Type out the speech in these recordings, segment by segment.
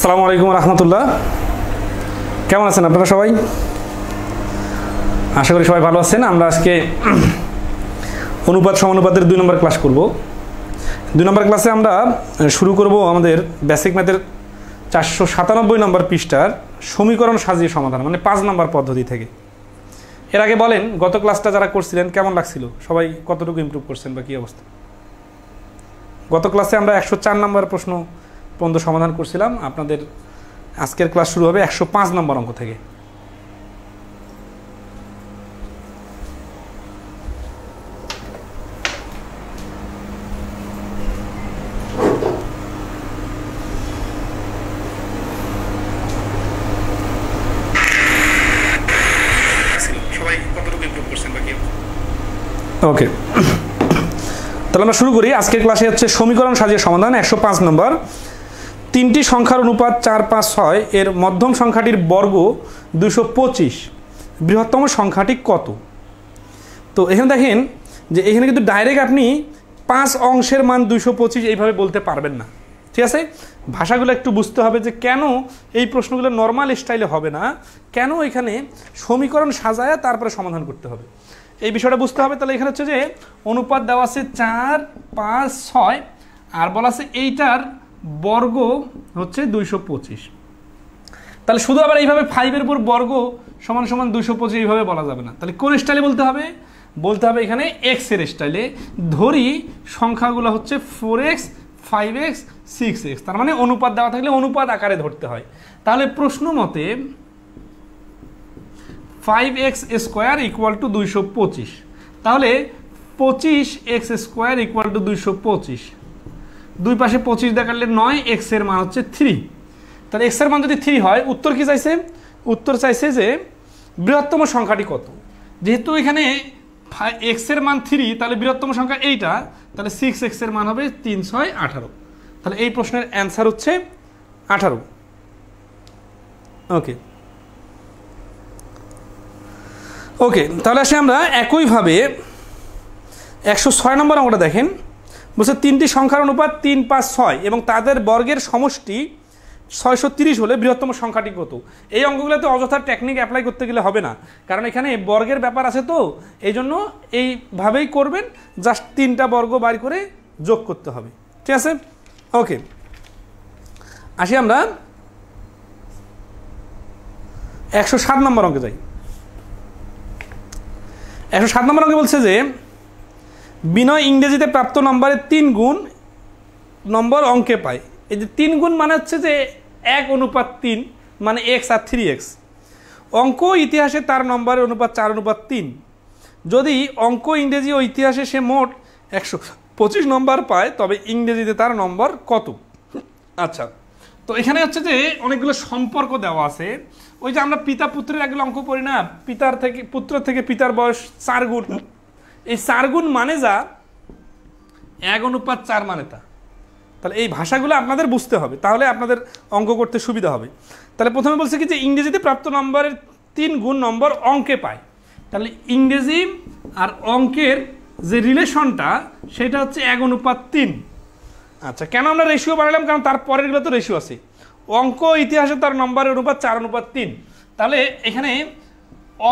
আসসালামু আলাইকুম রহমতুল্লাহ। কেমন আছেন আপনারা সবাই? আশা করি সবাই ভালো আছেন। আমরা আজকে অনুপাত সমানুপাতের 2 নম্বর ক্লাস করব। 2 নম্বর ক্লাসে আমরা শুরু করব আমাদের বেসিক ম্যাথের 497 নম্বর পৃষ্ঠার সমীকরণ সাজিয়ে সমাধান, মানে 5 নম্বর পদ্ধতি থেকে। এর আগে বলেন গত ক্লাসটা যারা করছিলেন কেমন লাগছিল? সবাই কতটুকু ইমপ্রুভ করছেন বা কী অবস্থা? গত ক্লাসে আমরা 104 নম্বর প্রশ্ন পর্যন্ত সমাধান করছিলাম। আপনাদের আজকের ক্লাস শুরু হবে 105 নম্বর অঙ্ক থেকে। ওকে, তাহলে আমরা শুরু করি। আজকের ক্লাসে হচ্ছে সমীকরণ সাজিয়ে সমাধান 105 নম্বর। 3টি সংখ্যার অনুপাত 4, 5, 6 এর মধ্যম সংখ্যাটির বর্গ 225, বৃহত্তম সংখ্যাটি কত? তো এখানে দেখেন যে এখানে কিন্তু ডাইরেক্ট আপনি 5 অংশের মান 225 এইভাবে বলতে পারবেন না, ঠিক আছে? ভাষাগুলো একটু বুঝতে হবে যে কেন এই প্রশ্নগুলো নর্মাল স্টাইলে হবে না, কেন এখানে সমীকরণ সাজায়া তারপরে সমাধান করতে হবে, এই বিষয়টা বুঝতে হবে। তাহলে এখানে হচ্ছে যে অনুপাত দেওয়া আছে 4, 5, 6 আর বলা আছে এইটার বর্গ হচ্ছে 225। তাহলে শুধু আবার এইভাবে 5 এর উপর বর্গ সমান সমান 225 এইভাবে বলা যাবে না। তাহলে কোন স্টাইলে বলতে হবে? বলতে হবে এখানে এক্স এর স্টাইলে। ধরি সংখ্যাগুলো হচ্ছে 4x, 5x, 6x, তার মানে অনুপাত দেওয়া থাকলে অনুপাত আকারে ধরতে হয়। তাহলে প্রশ্ন মতে 5x স্কোয়ার ইকুয়াল টু 225, তাহলে 25x স্কোয়ার ইকুয়াল টু 225, দুই পাশে 25 দেখালে 9, x এর মান হচ্ছে 3। তাহলে x এর মান যদি 3 হয়, উত্তর কি চাইছে? উত্তর চাইছে যে বৃহত্তম সংখ্যাটি কত। যেহেতু এখানে x এর মান 3, তাহলে বৃহত্তম সংখ্যা এইটা, তাহলে 6x এর মান হবে 3, 6, 18। তাহলে এই প্রশ্নের অ্যান্সার হচ্ছে 18। ওকে ওকে, তাহলে আসে আমরা একইভাবে 106 নম্বর অঙ্কটা দেখেন। বলছে 3টি সংখ্যার অনুপাত 3, 5, 6 এবং তাদের বর্গের সমষ্টি 630 হলে বৃহত্তম সংখ্যাটি কত? এই অঙ্কগুলোতে অযথা টেকনিক অ্যাপ্লাই করতে গেলে হবে না, কারণ এখানে বর্গের ব্যাপার আছে, তো এই জন্য এইভাবেই করবেন, জাস্ট 3টা বর্গ বাইর করে যোগ করতে হবে, ঠিক আছে? ওকে, আসি আমরা 107 নম্বর অঙ্কে যাই। 107 নম্বর অঙ্কে বলছে যে বিনয় ইংরেজিতে প্রাপ্ত নম্বরের 3 গুণ নম্বর অঙ্কে পায়। এই যে 3 গুণ মানে হচ্ছে যে 1:3 মানে x আর 3x। অঙ্ক ইতিহাসে তার নম্বরের অনুপাত 4:3। যদি অঙ্ক ইংরেজি ও ইতিহাসে সে মোট 125 নম্বর পায়, তবে ইংরেজিতে তার নম্বর কত? আচ্ছা, তো এখানে হচ্ছে যে অনেকগুলো সম্পর্ক দেওয়া আছে। ওই যে আমরা পিতা পুত্রের একগুলো অঙ্ক পড়ি না, পুত্র থেকে পিতার বয়স 4 গুণ। এই 4 গুণ মানে যা, 1:4 মানে তা। তাহলে এই ভাষাগুলো আপনাদের বুঝতে হবে, তাহলে আপনাদের অঙ্ক করতে সুবিধা হবে। তাহলে প্রথমে বলছে কি যে ইংরেজিতে প্রাপ্ত নম্বরের 3 গুণ নম্বর অঙ্কে পায়। তাহলে ইংরেজি আর অঙ্কের যে রিলেশনটা সেটা হচ্ছে 1:3। আচ্ছা, কেন আমরা রেশিও বানালাম? কারণ তার পরেরগুলো তো রেশিও আছে। অঙ্ক ইতিহাসে তার নম্বরের অনুপাত 4:3। তাহলে এখানে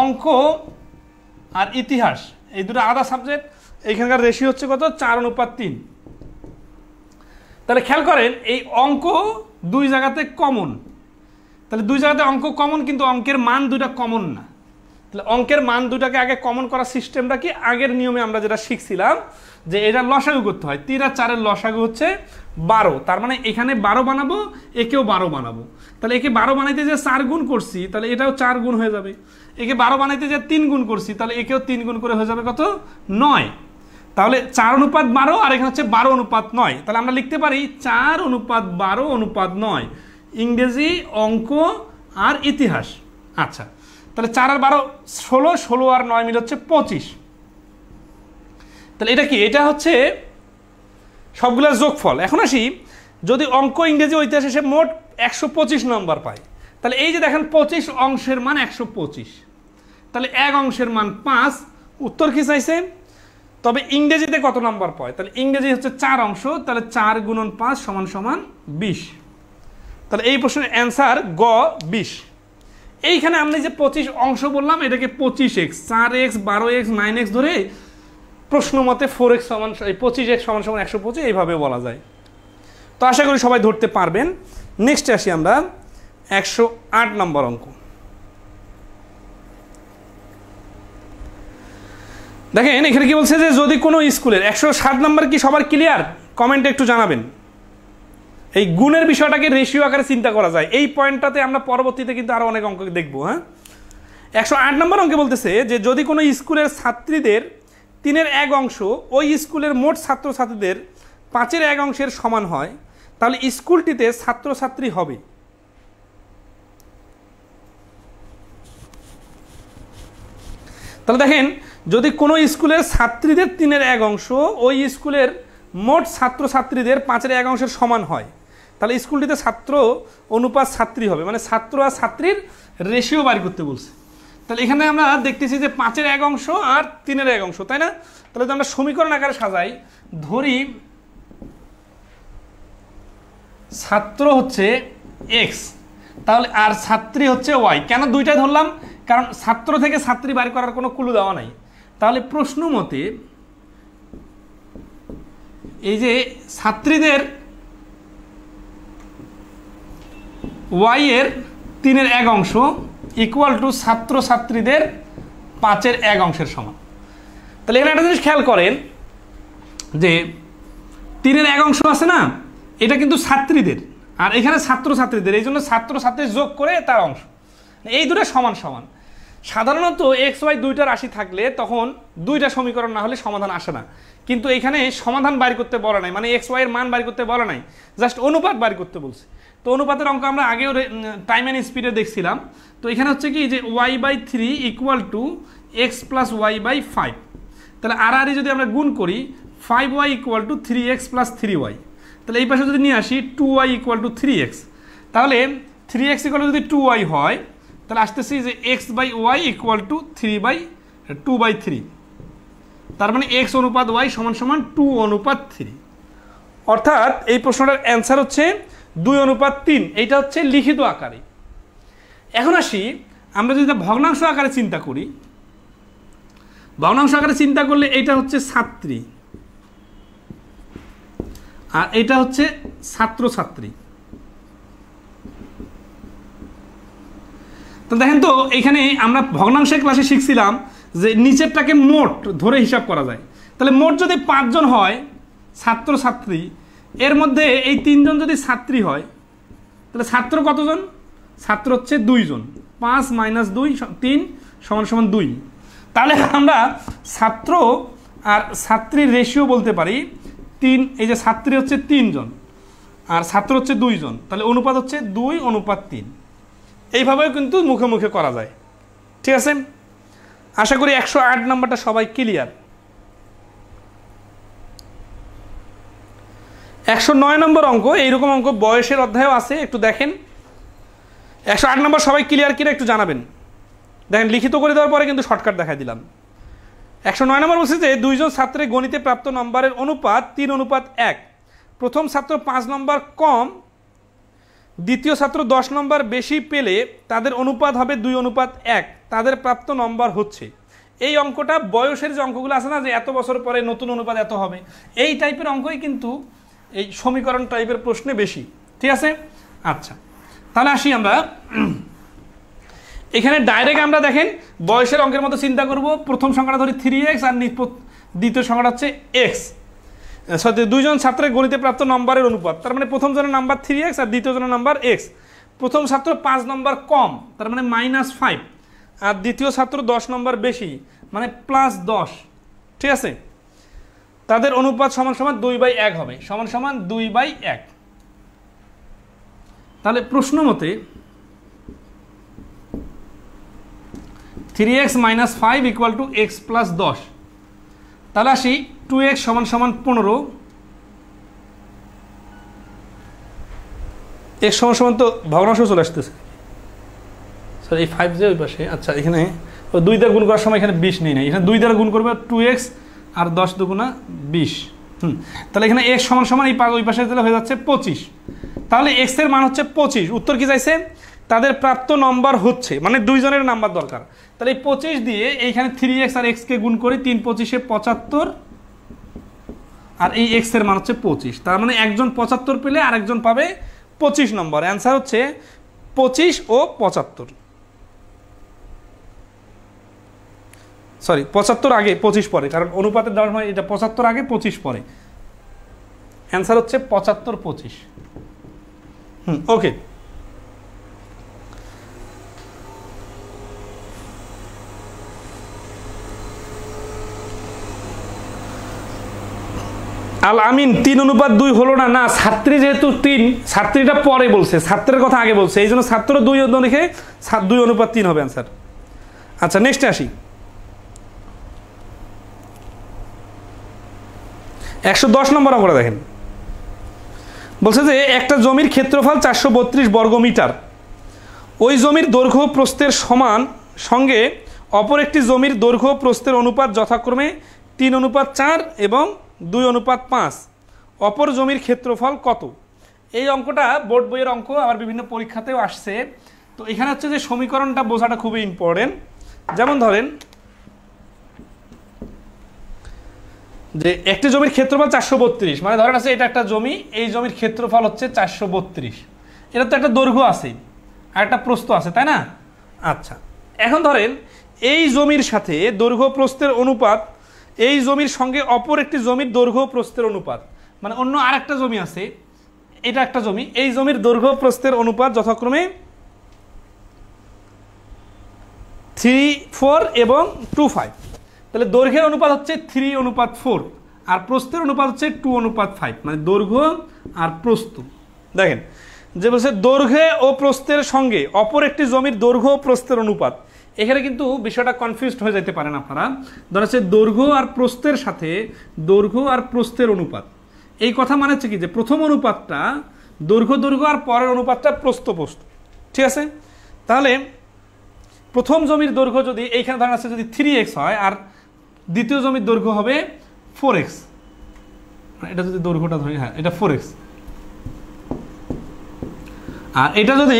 অঙ্ক আর ইতিহাস এই দুটো আলাদা সাবজেক্ট, এইখানকার রেশিও হচ্ছে কত? 4:3। তাহলে খেয়াল করেন এই অঙ্ক 2 জায়গাতে কমন। তাহলে 2 জায়গাতে অঙ্ক কমন, কিন্তু অঙ্কের মান 2টা কমন না। তাহলে অঙ্কের মান 2টাকে আগে কমন করার সিস্টেমটা কি? আগের নিয়মে আমরা যেটা শিখছিলাম যে এটা লসাগু করতে হয়। 3 আর 4 এর লসাগু হচ্ছে 12। তার মানে এখানে 12 বানাবো, একেও 12 বানাবো। তাহলে একে 12 বানাইতে যে 4 গুণ করছি, তাহলে এটাও 4 গুণ হয়ে যাবে। একে 12 বানাইতে যে 3 গুণ করছি, তাহলে একেও 3 গুণ করে হয়ে যাবে কত? 9। তাহলে 4:12 আর এখানে হচ্ছে 12:9। তাহলে আমরা লিখতে পারি 4:12:9 ইংরেজি, অঙ্ক আর ইতিহাস। আচ্ছা, তাহলে 4 আর 12 16, 16 আর 9 মিলে হচ্ছে 25। তাহলে এটা কি? এটা হচ্ছে সবগুলোর যোগফল। এখন আসি, যদি অঙ্ক ইংরেজি ও ইতিহাসে সে মোট 125 নম্বর পায়, তাহলে এই যে দেখেন 25 অংশের মান 125, তাহলে 1 অংশের মান 5। উত্তর কি চাইছে? তবে ইংরেজিতে কত নাম্বার পায়? তাহলে ইংরেজি হচ্ছে 4 অংশ, তাহলে 4 গুণন 5 সমান সমান 20। তাহলে এই প্রশ্নের অ্যান্সার গ 20। এইখানে আমরা যে 25 অংশ বললাম এটাকে 25x 4x 12x 9x ধরে প্রশ্ন মতে 4x সমান 25x সমান 125 এইভাবে বলা যায়। তো আশা করি সবাই ধরতে পারবেন। নেক্সট আসি আমরা 108 নম্বর অঙ্ক। দেখেন এখানে কি বলছে যে যদি কোনো স্কুলের 107 নম্বর কি সবার ক্লিয়ার? কমেন্টে একটু জানাবেন। এই গুণের বিষয়টাকে রেশিও আকারে চিন্তা করা যায়, এই পয়েন্টটাতে আমরা পরবর্তীতে কিন্তু আরো অনেক অঙ্ক দেখবো। হ্যাঁ, 108 নম্বর অঙ্কে বলতেছে যে যদি কোনো স্কুলের ছাত্রীদের 3/1 অংশ ওই স্কুলের মোট ছাত্রছাত্রীদের 5/1 অংশের সমান হয়, তাহলে স্কুলটিতে ছাত্রছাত্রী হবে। তাহলে দেখেন যদি কোনো স্কুলের ছাত্রীদের 3/1 অংশ ওই স্কুলের মোট ছাত্রছাত্রীদের 5/1 অংশের সমান হয়, তাহলে স্কুলটিতে ছাত্র অনুপাত ছাত্রী হবে, মানে ছাত্র আর ছাত্রীর রেশিও বাড়ি করতে বলছে। তাহলে এখানে আমরা দেখতেছি যে 5/1 অংশ আর 3/1 অংশ, তাই না? তাহলে যদি আমরা সমীকরণ আকারে সাজাই, ধরি ছাত্র হচ্ছে x, তাহলে আর ছাত্রী হচ্ছে y। কেন দুইটা ধরলাম? কারণ ছাত্র থেকে ছাত্রী বাড়ি করার কোনো ক্লু দেওয়া নাই। তাহলে প্রশ্ন মতে এই যে ছাত্রীদের y এর 3/1 অংশ ইকুয়াল টু ছাত্রছাত্রীদের 5/1 অংশের সমান। তাহলে এখানে একটা জিনিস খেয়াল করেন যে 3/1 অংশ আছে না, এটা কিন্তু ছাত্রীদের, আর এখানে ছাত্রছাত্রীদের, এই জন্য ছাত্রছাত্রী যোগ করে তার অংশ, এই দুটো সমান সমান। সাধারণত এক্স ওয়াই দুইটা রাশি থাকলে তখন দুইটা সমীকরণ না হলে সমাধান আসে না, কিন্তু এখানে সমাধান বাইর করতে বলা নাই, মানে এক্স ওয়াই এর মান বাইর করতে বলা নাই, জাস্ট অনুপাত বাইর করতে বলছে। তো অনুপাতের অঙ্ক আমরা আগেও টাইম অ্যান্ড স্পিডে দেখছিলাম। তো এখানে হচ্ছে কি যে y/3 equal to x plus y/5। তাহলে আর যদি আমরা গুণ করি 5y equal to 3x plus 3y, তাহলে এই পাশে যদি নিয়ে আসি 2y ইকুয়াল টু 3x, তাহলে 3x ইকুয়াল যদি 2y হয়, তাহলে আসতেছি যে x/y ইকুয়াল টু 2/3, তার মানে x অনুপাত y সমান সমান 2:3। অর্থাৎ এই প্রশ্নটার অ্যান্সার হচ্ছে 2:3। এইটা হচ্ছে লিখিত আকারে। এখন আসি আমরা যদি ভগ্নাংশ আকারে চিন্তা করি, ভগ্নাংশ আকারে চিন্তা করলে এইটা হচ্ছে ছাত্রী আর এটা হচ্ছে ছাত্রছাত্রী। তো দেখেন তো এখানে আমরা ভগ্নাংশের ক্লাসে শিখছিলাম যে নিচেরটাকে মোট ধরে হিসাব করা যায়। তাহলে মোট যদি 5 জন হয় ছাত্রছাত্রী, এর মধ্যে এই 3 জন যদি ছাত্রী হয়, তাহলে ছাত্র কতজন? ছাত্র হচ্ছে 2 জন। 5 - 2 3 = 2। তাহলে আমরা ছাত্র আর ছাত্রীর রেশিও বলতে পারি 3। এই যে ছাত্রী হচ্ছে 3 জন আর ছাত্র হচ্ছে 2 জন, তাহলে অনুপাত হচ্ছে 2:3। এইভাবেও কিন্তু মুখে মুখে করা যায়। ঠিক আছে, আশা করি 108 নম্বরটা সবাই ক্লিয়ার। 109 নম্বর অঙ্ক, এইরকম অঙ্ক বয়সের অধ্যায়ও আছে, একটু দেখেন। 108 নম্বর সবাই ক্লিয়ার কিনা একটু জানাবেন। দেখেন লিখিত করে দেওয়ার পরে কিন্তু শর্টকাট দেখাই দিলাম। 109 নম্বর বলছে যে 2 জন ছাত্রের গণিতে প্রাপ্ত নম্বরের অনুপাত 3:1। প্রথম ছাত্র 5 নম্বর কম, দ্বিতীয় ছাত্র 10 নম্বর বেশি পেলে তাদের অনুপাত হবে 2:1। তাদের প্রাপ্ত নম্বর হচ্ছে। এই অঙ্কটা বয়সের যে অঙ্কগুলো আছে না, যে এত বছর পরে নতুন অনুপাত এত হবে, এই টাইপের অঙ্কই কিন্তু এই সমীকরণ টাইপের প্রশ্নে বেশি। ঠিক আছে, আচ্ছা তাহলে আসি আমরা এখানে ডাইরেক্ট আমরা দেখেন বয়সের অঙ্কের মতো চিন্তা করব। প্রথম সংখ্যাটা ধরি 3x আর দ্বিতীয় সংখ্যাটা হচ্ছে x। 2 জন ছাত্রের গণিতে প্রাপ্ত নম্বরের অনুপাত, তার মানে প্রথম জনের নাম্বার 3x আর দ্বিতীয় জনের নাম্বার x। প্রথম ছাত্র 5 নম্বর কম, তার মানে -5, আর দ্বিতীয় ছাত্র 10 নম্বর বেশি, মানে +10। ঠিক আছে, তাদের অনুপাত সমান সমান 2/1 হবে, সমান সমান 2/1। তাহলে প্রশ্ন মতে 3x - 5 equal to x plus 10। তাহলে আসি 2x সমান সমান 15, x সমান সমান তো ভগ্নাংশ চলে আসতেছে, স্যার এই 5 যে ওই পাশে। আচ্ছা এখানে 2 দ্বারা গুণ করার সময় এখানে 20 নেই না, এখানে 2 দ্বারা গুণ করবে 2x আর 10 × 20, তাহলে এখানে x সমান সমান এই ওই পাশে দিলে হয়ে যাচ্ছে 25। তাহলে x এর মান হচ্ছে 25। উত্তর কি চাইছে? তাদের প্রাপ্ত নম্বর হচ্ছে, মানে দুইজনের নাম্বার দরকার। তাহলে এই 25 দিয়ে এইখানে 3x আর x কে গুণ করি, 3 25 75, আর এই x এর মান হচ্ছে 25। তার মানে একজন 75 পেলে আরেকজন পাবে 25 নম্বর। অ্যান্সার হচ্ছে 25 ও 75। সরি, 75 আগে 25 পরে, কারণ অনুপাতের দেওয়ার সময় এটা 75 আগে 25 পরে। অ্যান্সার হচ্ছে 75 25। ওকে। আল আমিন 3:2 হলো না। না, ছাত্রী যেহেতু 3, ছাত্রীটা পরে বলছে, ছাত্রের কথা আগে বলছে, এই জন্য ছাত্র 2 লিখে 2:3 হবে অ্যান্সার। আচ্ছা, নেক্সটে আসি। 110 নম্বর অঙ্কটা দেখেন। বলছে যে একটা জমির ক্ষেত্রফল 432 বর্গমিটার, ওই জমির দৈর্ঘ্য প্রস্থের সমান সঙ্গে অপর একটি জমির দৈর্ঘ্য প্রস্থের অনুপাত যথাক্রমে 3:4 এবং 2:5। অপর জমির ক্ষেত্রফল কত? এই অঙ্কটা বোর্ড বইয়ের অঙ্ক, আবার বিভিন্ন পরীক্ষাতেও আসছে। তো এখানে হচ্ছে যে সমীকরণটা বোঝাটা খুবই ইম্পর্টেন্ট। যেমন ধরেন যে একটি জমির ক্ষেত্রফল 432, মানে ধরেন আছে এটা একটা জমি, এই জমির ক্ষেত্রফল হচ্ছে 432। এটা তো একটা দৈর্ঘ্য আছে আর একটা প্রস্থ আছে, তাই না? আচ্ছা, এখন ধরেন এই জমির সাথে দৈর্ঘ্য প্রস্থের অনুপাত, এই জমির সঙ্গে অপর একটি জমির দৈর্ঘ্য প্রস্থের অনুপাত, মানে অন্য আরেকটা জমি আছে, এটা একটা জমি, এই জমির দৈর্ঘ্য প্রস্থের অনুপাত যথাক্রমে 3:4 এবং 2:5। তাহলে দৈর্ঘ্যের অনুপাত হচ্ছে 3:4 আর প্রস্থের অনুপাত হচ্ছে 2:5, মানে দৈর্ঘ্য আর প্রস্থ। দেখেন যে বলছে দৈর্ঘ্য ও প্রস্থের সঙ্গে অপর একটি জমির দৈর্ঘ্য ও প্রস্থের অনুপাত। এখানে কিন্তু বিষয়টা কনফিউজড হয়ে যেতে পারেন আপনারা। ধরা হচ্ছে দৈর্ঘ্য আর প্রস্থের সাথে দৈর্ঘ্য আর প্রস্থের অনুপাত। এই কথা মানে হচ্ছে কি যে প্রথম অনুপাতটা দৈর্ঘ্য আর পরের অনুপাতটা প্রস্থ। ঠিক আছে? তাহলে প্রথম জমির দৈর্ঘ্য যদি এইখানে ধরেন আছে যদি 3x হয়, আর দ্বিতীয় জমির দৈর্ঘ্য হবে 4x, এটা যদি দৈর্ঘ্যটা ধরি, হ্যাঁ এটা 4x, আর এটা যদি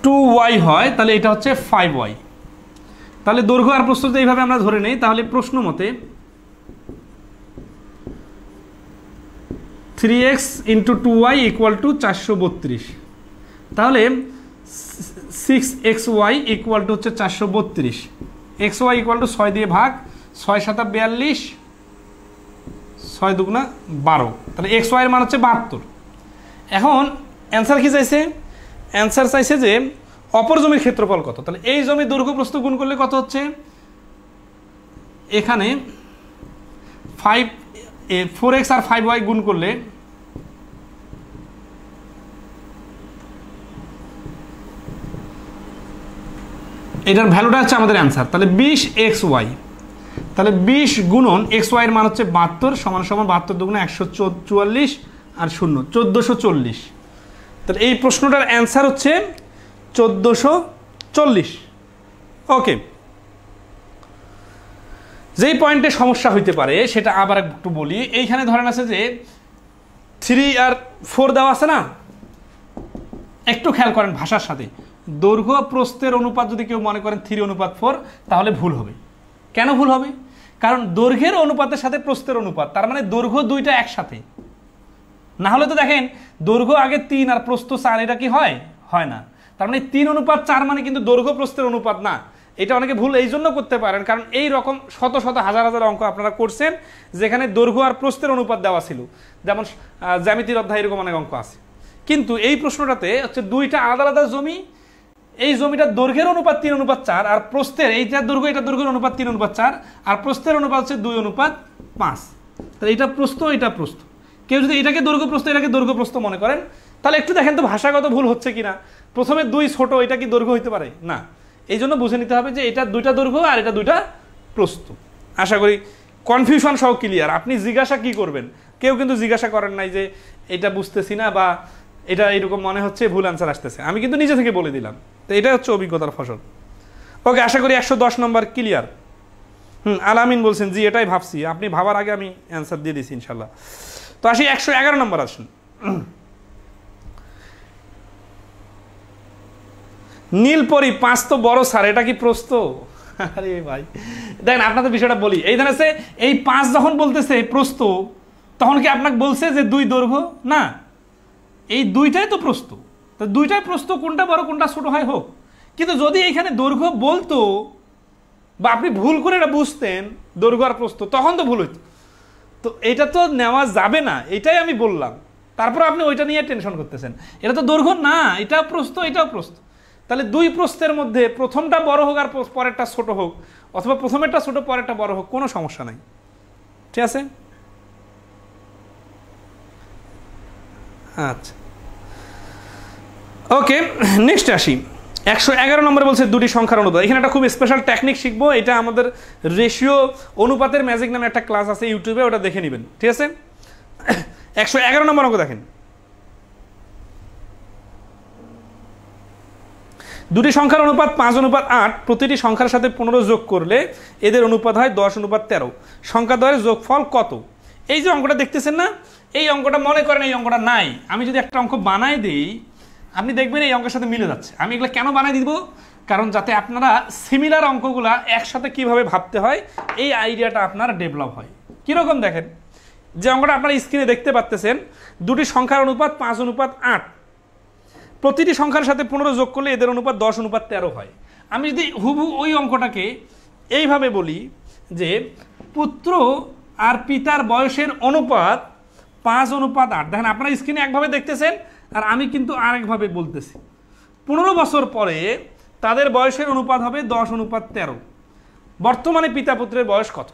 2y হয় তাহলে এটা হচ্ছে 5y। তাহলে দৈর্ঘ্য আর প্রস্থ যদি এইভাবে আমরা ধরে নেই, তাহলে প্রশ্ন মতে 3x × 2y = 432। তাহলে 6xy = হচ্ছে 432। xy = 6 দিয়ে ভাগ, 6 × 7 = 42, 6 × 2 = 12। তাহলে xy এর মান হচ্ছে 72। এখন অ্যান্সার কি চাইছে? অ্যান্সার চাইছে যে অপর জমির ক্ষেত্রফল কত। তাহলে এই জমির দৈর্ঘ্য প্রস্থ গুণ করলে কত হচ্ছে? এখানে 4x আর 5y গুণ করলে এটার ভ্যালুটা হচ্ছে আমাদের অ্যান্সার। তাহলে 20xy, তাহলে 20 গুণন xy এর মান হচ্ছে 72 সমান 72 দুগুণে 144 আর 0 1440। তাহলে এই প্রশ্নটার অ্যান্সার হচ্ছে 1440। ওকে, যেই পয়েন্টে সমস্যা হইতে পারে সেটা আবার একটু বলি। এইখানে ধরেন আছে যে 3 আর 4 দেওয়া আছে না, একটু খেয়াল করেন ভাষার সাথে। দৈর্ঘ্য প্রস্থের অনুপাত যদি কেউ মনে করেন 3:4, তাহলে ভুল হবে। কেন ভুল হবে? কারণ দৈর্ঘ্যের অনুপাতের সাথে প্রস্থের অনুপাত, তার মানে দৈর্ঘ্য দুইটা একসাথে। না হলে তো দেখেন দৈর্ঘ্য আগে 3 আর প্রস্থ 4, এটা কি হয়? হয় না। তার মানে 3:4 মানে কিন্তু দৈর্ঘ্য প্রস্থের অনুপাত না। এটা অনেকে ভুল এই জন্য করতে পারেন কারণ এই রকম শত শত হাজার হাজার অঙ্ক আপনারা করছেন যেখানে দৈর্ঘ্য আর প্রস্থের অনুপাত দেওয়া ছিল, যেমন জ্যামিতির অধ্যায় এরকম অনেক অঙ্ক আছে। কিন্তু এই প্রশ্নটাতে হচ্ছে দুইটা আলাদা আলাদা জমি, এই জমিটার দৈর্ঘ্যের অনুপাত 3:4 আর প্রস্থের, এইটার দৈর্ঘ্য এটা দৈর্ঘ্যের অনুপাত 3:4 আর প্রস্থের অনুপাত হচ্ছে 2:5। তাহলে এটা প্রস্থ, এটা প্রস্থ। কেউ যদি এটাকে দৈর্ঘ্য প্রস্থ, এটাকে দৈর্ঘ্য প্রস্থ মনে করেন, তাহলে একটু দেখেন তো ভাষাগত ভুল হচ্ছে কিনা। প্রথমে 2 ছোট, এটা কি দৈর্ঘ্য হইতে পারে? না। এই জন্য বুঝে নিতে হবে যে এটা দুইটা দৈর্ঘ্য আর এটা দুইটা প্রস্থ। আশা করি কনফিউশন সহ ক্লিয়ার। আপনি জিজ্ঞাসা কি করবেন? কেউ কিন্তু জিজ্ঞাসা করেন নাই যে এটা বুঝতেছি না বা এটা এরকম মনে হচ্ছে, ভুল অ্যান্সার আসতেছে। আমি কিন্তু নিজে থেকে বলে দিলাম। তো এটা হচ্ছে অভিজ্ঞতার ফসল। ওকে, আশা করি 110 নম্বর ক্লিয়ার। আলামিন বলছেন জি এটাই ভাবছি, আপনি ভাবার আগে আমি অ্যান্সার দিয়ে দিছি ইনশাল্লাহ। তো আসি 111 নম্বর আসুন। নীলপরি 5 তো বড় স্যার, এটা কি প্রশ্ন? আরে ভাই দেখেন আপনাদের বিষয়টা বলি, এই ধরেন এই 5 যখন বলতেছে প্রশ্ন, তখন কি আপনাকে বলছে যে 2 দৈর্ঘ্য? না, এই দুইটাই তো প্রশ্ন, তো দুইটাই প্রশ্ন, কোনটা বড় কোনটা ছোট হয় হোক। কিন্তু যদি এখানে দৈর্ঘ্য বলতো বা আপনি ভুল করে এটা বুঝতেন দৈর্ঘ্য আর প্রস্থ, তখন তো ভুল হইতো। তো এটা তো নেওয়া যাবে না, এটাই আমি বললাম। তারপর আপনি ওইটা নিয়ে টেনশন করতেছেন, এটা তো দৈর্ঘ্য না, এটাও প্রস্থ এটাও প্রস্থ। তাহলে 2 প্রস্থের মধ্যে প্রথমটা বড় হোক আর পরেরটা ছোট হোক, অথবা প্রথমেরটা ছোট পরেরটা বড় হোক, কোনো সমস্যা নাই। ঠিক আছে, আচ্ছা ওকে, নেক্সট আসি। 111 নম্বরে বলছে দুটি সংখ্যার অনুপাত। এখানে একটা খুব স্পেশাল টেকনিক শিখবো, এটা আমাদের রেশিও অনুপাতের ম্যাজিক নামে একটা ক্লাস আছে ইউটিউবে, ওটা দেখে নেবেন। ঠিক আছে, 111 নম্বর অঙ্ক দেখেন। দুটি সংখ্যার অনুপাত 5:8, প্রতিটি সংখ্যার সাথে 15 যোগ করলে এদের অনুপাত হয় 10:13। সংখ্যা দ্বয়ের যোগফল কত? এই যে অঙ্কটা দেখতেছেন না, এই অঙ্কটা মনে করেন এই অঙ্কটা নাই, আমি যদি একটা অঙ্ক বানাই দিই আপনি দেখবেন এই অঙ্কের সাথে মিলে যাচ্ছে। আমি এগুলো কেন বানাই দিব? কারণ যাতে আপনারা সিমিলার অঙ্কগুলা একসাথে কিভাবে ভাবতে হয় এই আইডিয়াটা আপনার ডেভেলপ হয়। কীরকম দেখেন, যে অঙ্কটা আপনারা স্ক্রিনে দেখতে পাচ্ছেন, দুটি সংখ্যার অনুপাত 5:8, প্রতিটি সংখ্যার সাথে 15 যোগ করলে এদের অনুপাত 10:13 হয়। আমি যদি হুবহু ওই অঙ্কটাকে এইভাবে বলি যে পুত্র আর পিতার বয়সের অনুপাত 5:8, দেখেন আপনারা স্ক্রিনে একভাবে দেখতেছেন আর আমি কিন্তু আরেকভাবে বলতেছি। 15 বছর পরে তাদের বয়সের অনুপাত হবে 10:13। বর্তমানে পিতা পুত্রের বয়স কত?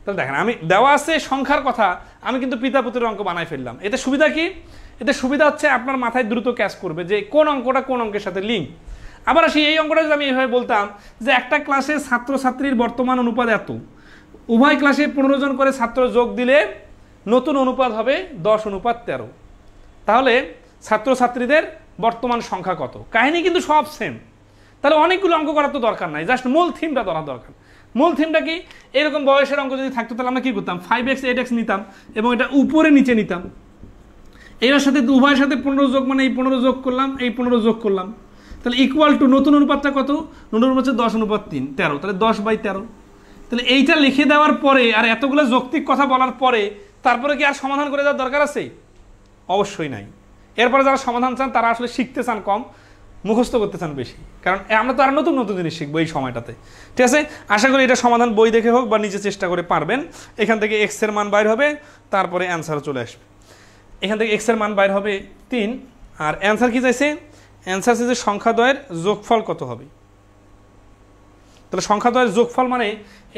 তাহলে দেখেন আমি দেওয়া আছে সংখ্যার কথা, আমি কিন্তু পিতা পুত্রের অঙ্ক বানাই ফেললাম। এতে সুবিধা কি? এতে সুবিধা হচ্ছে আপনার মাথায় দ্রুত ক্যাচ করবে যে কোন অঙ্কটা কোন অঙ্কের সাথে লিঙ্ক। আবার আসি এই অঙ্কটা যদি আমি এইভাবে বলতাম যে একটা ক্লাসে ছাত্রছাত্রীর বর্তমান অনুপাত এত, উভয় ক্লাসে 15 জন করে ছাত্র যোগ দিলে নতুন অনুপাত হবে 10:13। তাহলে ছাত্রছাত্রীদের বর্তমান সংখ্যা কত? কাহিনী কিন্তু সব সেম। তাহলে অনেকগুলো অঙ্ক করার তো দরকার নাই, জাস্ট মূল থিমটা ধরা দরকার। মূল থিমটা কি? এরকম বয়সের অঙ্ক যদি থাকতো তাহলে আমরা কি করতাম, 5x 8x নিতাম এবং এটা উপরে নিচে নিতাম। এর সাথে উভয়ের সাথে 15 যোগ, মানে এই 15 যোগ করলাম, এই 15 যোগ করলাম, তাহলে ইকুয়াল টু নতুন অনুপাতটা কত? নতুন অনুপাত হচ্ছে 10:13, তাহলে 10/13। তাহলে এইটা লিখে দেওয়ার পরে আর এতগুলো যৌক্তিক কথা বলার পরে তারপরে কি আর সমাধান করে দেওয়ার দরকার আছে? অবশ্যই নাই। এরপরে যারা সমাধান চান তারা আসলে শিখতে চান কম, মুখস্থ করতে চান বেশি, কারণ আমরা তো আর নতুন নতুন জিনিস শিখবো এই সময়টাতে। ঠিক আছে, আশা করি এটা সমাধান বই দেখে হোক বা নিজে চেষ্টা করে পারবেন। এখান থেকে এক্স এর মান বাইর হবে, তারপরে অ্যান্সারও চলে আসবে। এখান থেকে এক্স এর মান বাইর হবে 3, আর অ্যান্সার কি চাইছে? অ্যান্সার চাইছে সংখ্যা দ্বয়ের যোগফল কত হবে। তাহলে সংখ্যা দ্বয়ের যোগফল মানে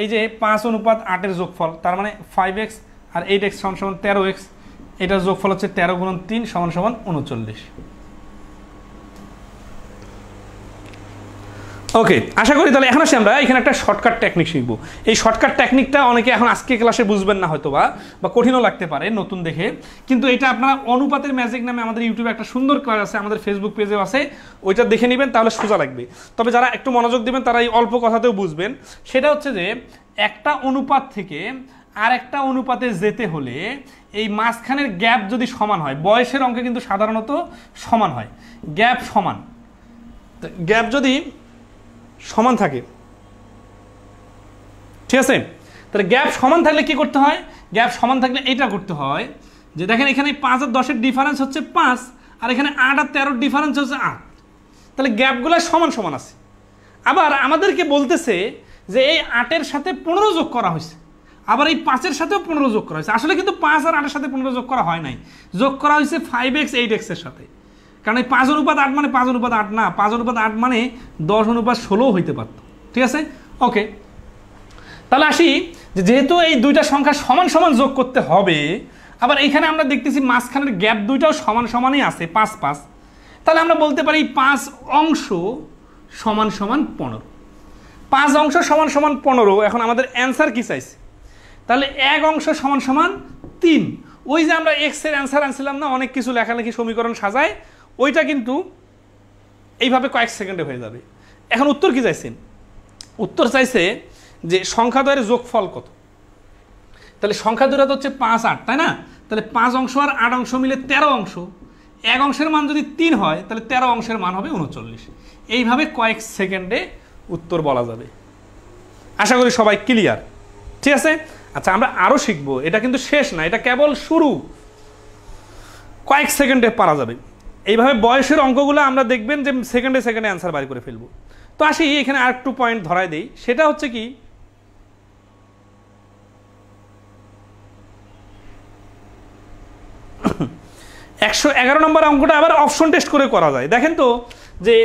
এই যে 5:8 যোগফল, তার মানে 5x আর 8x = 13x, এটার যোগফল হচ্ছে 13 × 3 = 39। ওকে, আশা করি তাহলে এখন আসি আমরা এখানে একটা শর্টকাট টেকনিক শিখবো। এই শর্টকাট টেকনিকটা অনেকে এখন আজকে ক্লাসে বুঝবেন না হয়তো বা কঠিনও লাগতে পারে নতুন দেখে, কিন্তু এটা আপনারা অনুপাতের ম্যাজিক নামে আমাদের ইউটিউবে একটা সুন্দর ক্লাস আছে, আমাদের ফেসবুক পেজেও আছে, ওইটা দেখে নেবেন, তাহলে সোজা লাগবে। তবে যারা একটু মনোযোগ দিবেন তারা এই অল্প কথাতেও বুঝবেন। সেটা হচ্ছে যে একটা অনুপাত থেকে আর একটা অনুপাতে যেতে হলে এই মাঝখানের গ্যাপ যদি সমান হয়, বয়সের অঙ্কে কিন্তু সাধারণত সমান হয়, গ্যাপ সমান, গ্যাপ যদি সমান থাকে, ঠিক আছে, তাহলে গ্যাপ সমান থাকলে কি করতে হয়? গ্যাপ সমান থাকলে এইটা করতে হয় যে দেখেন এখানে 5 আর 10 এর ডিফারেন্স হচ্ছে 5, আর এখানে 8 আর 13 ডিফারেন্স হচ্ছে 8, তাহলে গ্যাপগুলো সমান সমান আছে। আবার আমাদেরকে বলতেছে যে এই 8 এর সাথে 15 যোগ করা হয়েছে, আবার এই 5 এর সাথেও 15 যোগ করা হয়েছে। আসলে কিন্তু 5 আর 8 এর সাথে 15 যোগ করা হয় নাই, যোগ করা হয়েছে 5x 8x এর সাথে। কারণ এই 5:8 মানে 5:8 না, 5:8 মানে 10:16 হইতে পারত। ঠিক আছে, ওকে। তাহলে আসি যেহেতু এই দুইটা সংখ্যা সমান সমান যোগ করতে হবে, আবার এইখানে আমরা দেখতেছি মাঝখানের গ্যাপ দুইটাও সমান সমানই আছে, 5 5, তাহলে আমরা বলতে পারি 5 অংশ সমান সমান 15। 5 অংশ সমান সমান 15। এখন আমাদের অ্যান্সার কি চাইছে? তাহলে 1 অংশ সমান সমান 3। ওই যে আমরা এক্স এর অ্যান্সার আনছিলাম না, অনেক কিছু লেখালেখি সমীকরণ সাজায়, ওইটা কিন্তু এইভাবে কয়েক সেকেন্ডে হয়ে যাবে। এখন উত্তর কি চাইছেন? উত্তর চাইছে যে সংখ্যাদ্বয়ের যোগফল কত। তাহলে সংখ্যাদ্বয় হচ্ছে 5 8, তাই না? তাহলে 5 অংশ আর 8 অংশ মিলে 13 অংশ, এক অংশের মান যদি 3 হয় তাহলে 13 অংশের মান হবে 39। এইভাবে কয়েক সেকেন্ডে উত্তর বলা যাবে। আশা করি সবাই ক্লিয়ার, ঠিক আছে? আচ্ছা, আমরা আরও শিখবো, এটা কিন্তু শেষ না, এটা কেবল শুরু। কয়েক সেকেন্ডে পারা যাবে এইভাবে বয়সের অঙ্কগুলো আমরা দেখবেন যে সেকেন্ডে সেকেন্ডে অ্যান্সার বাড়ি করে ফেলবো। তো আসি এখানে আর একটু পয়েন্ট ধরাই দেই, সেটা হচ্ছে কি 111 নম্বর অঙ্কটা আবার অপশন টেস্ট করে করা যায়। দেখেন তো যে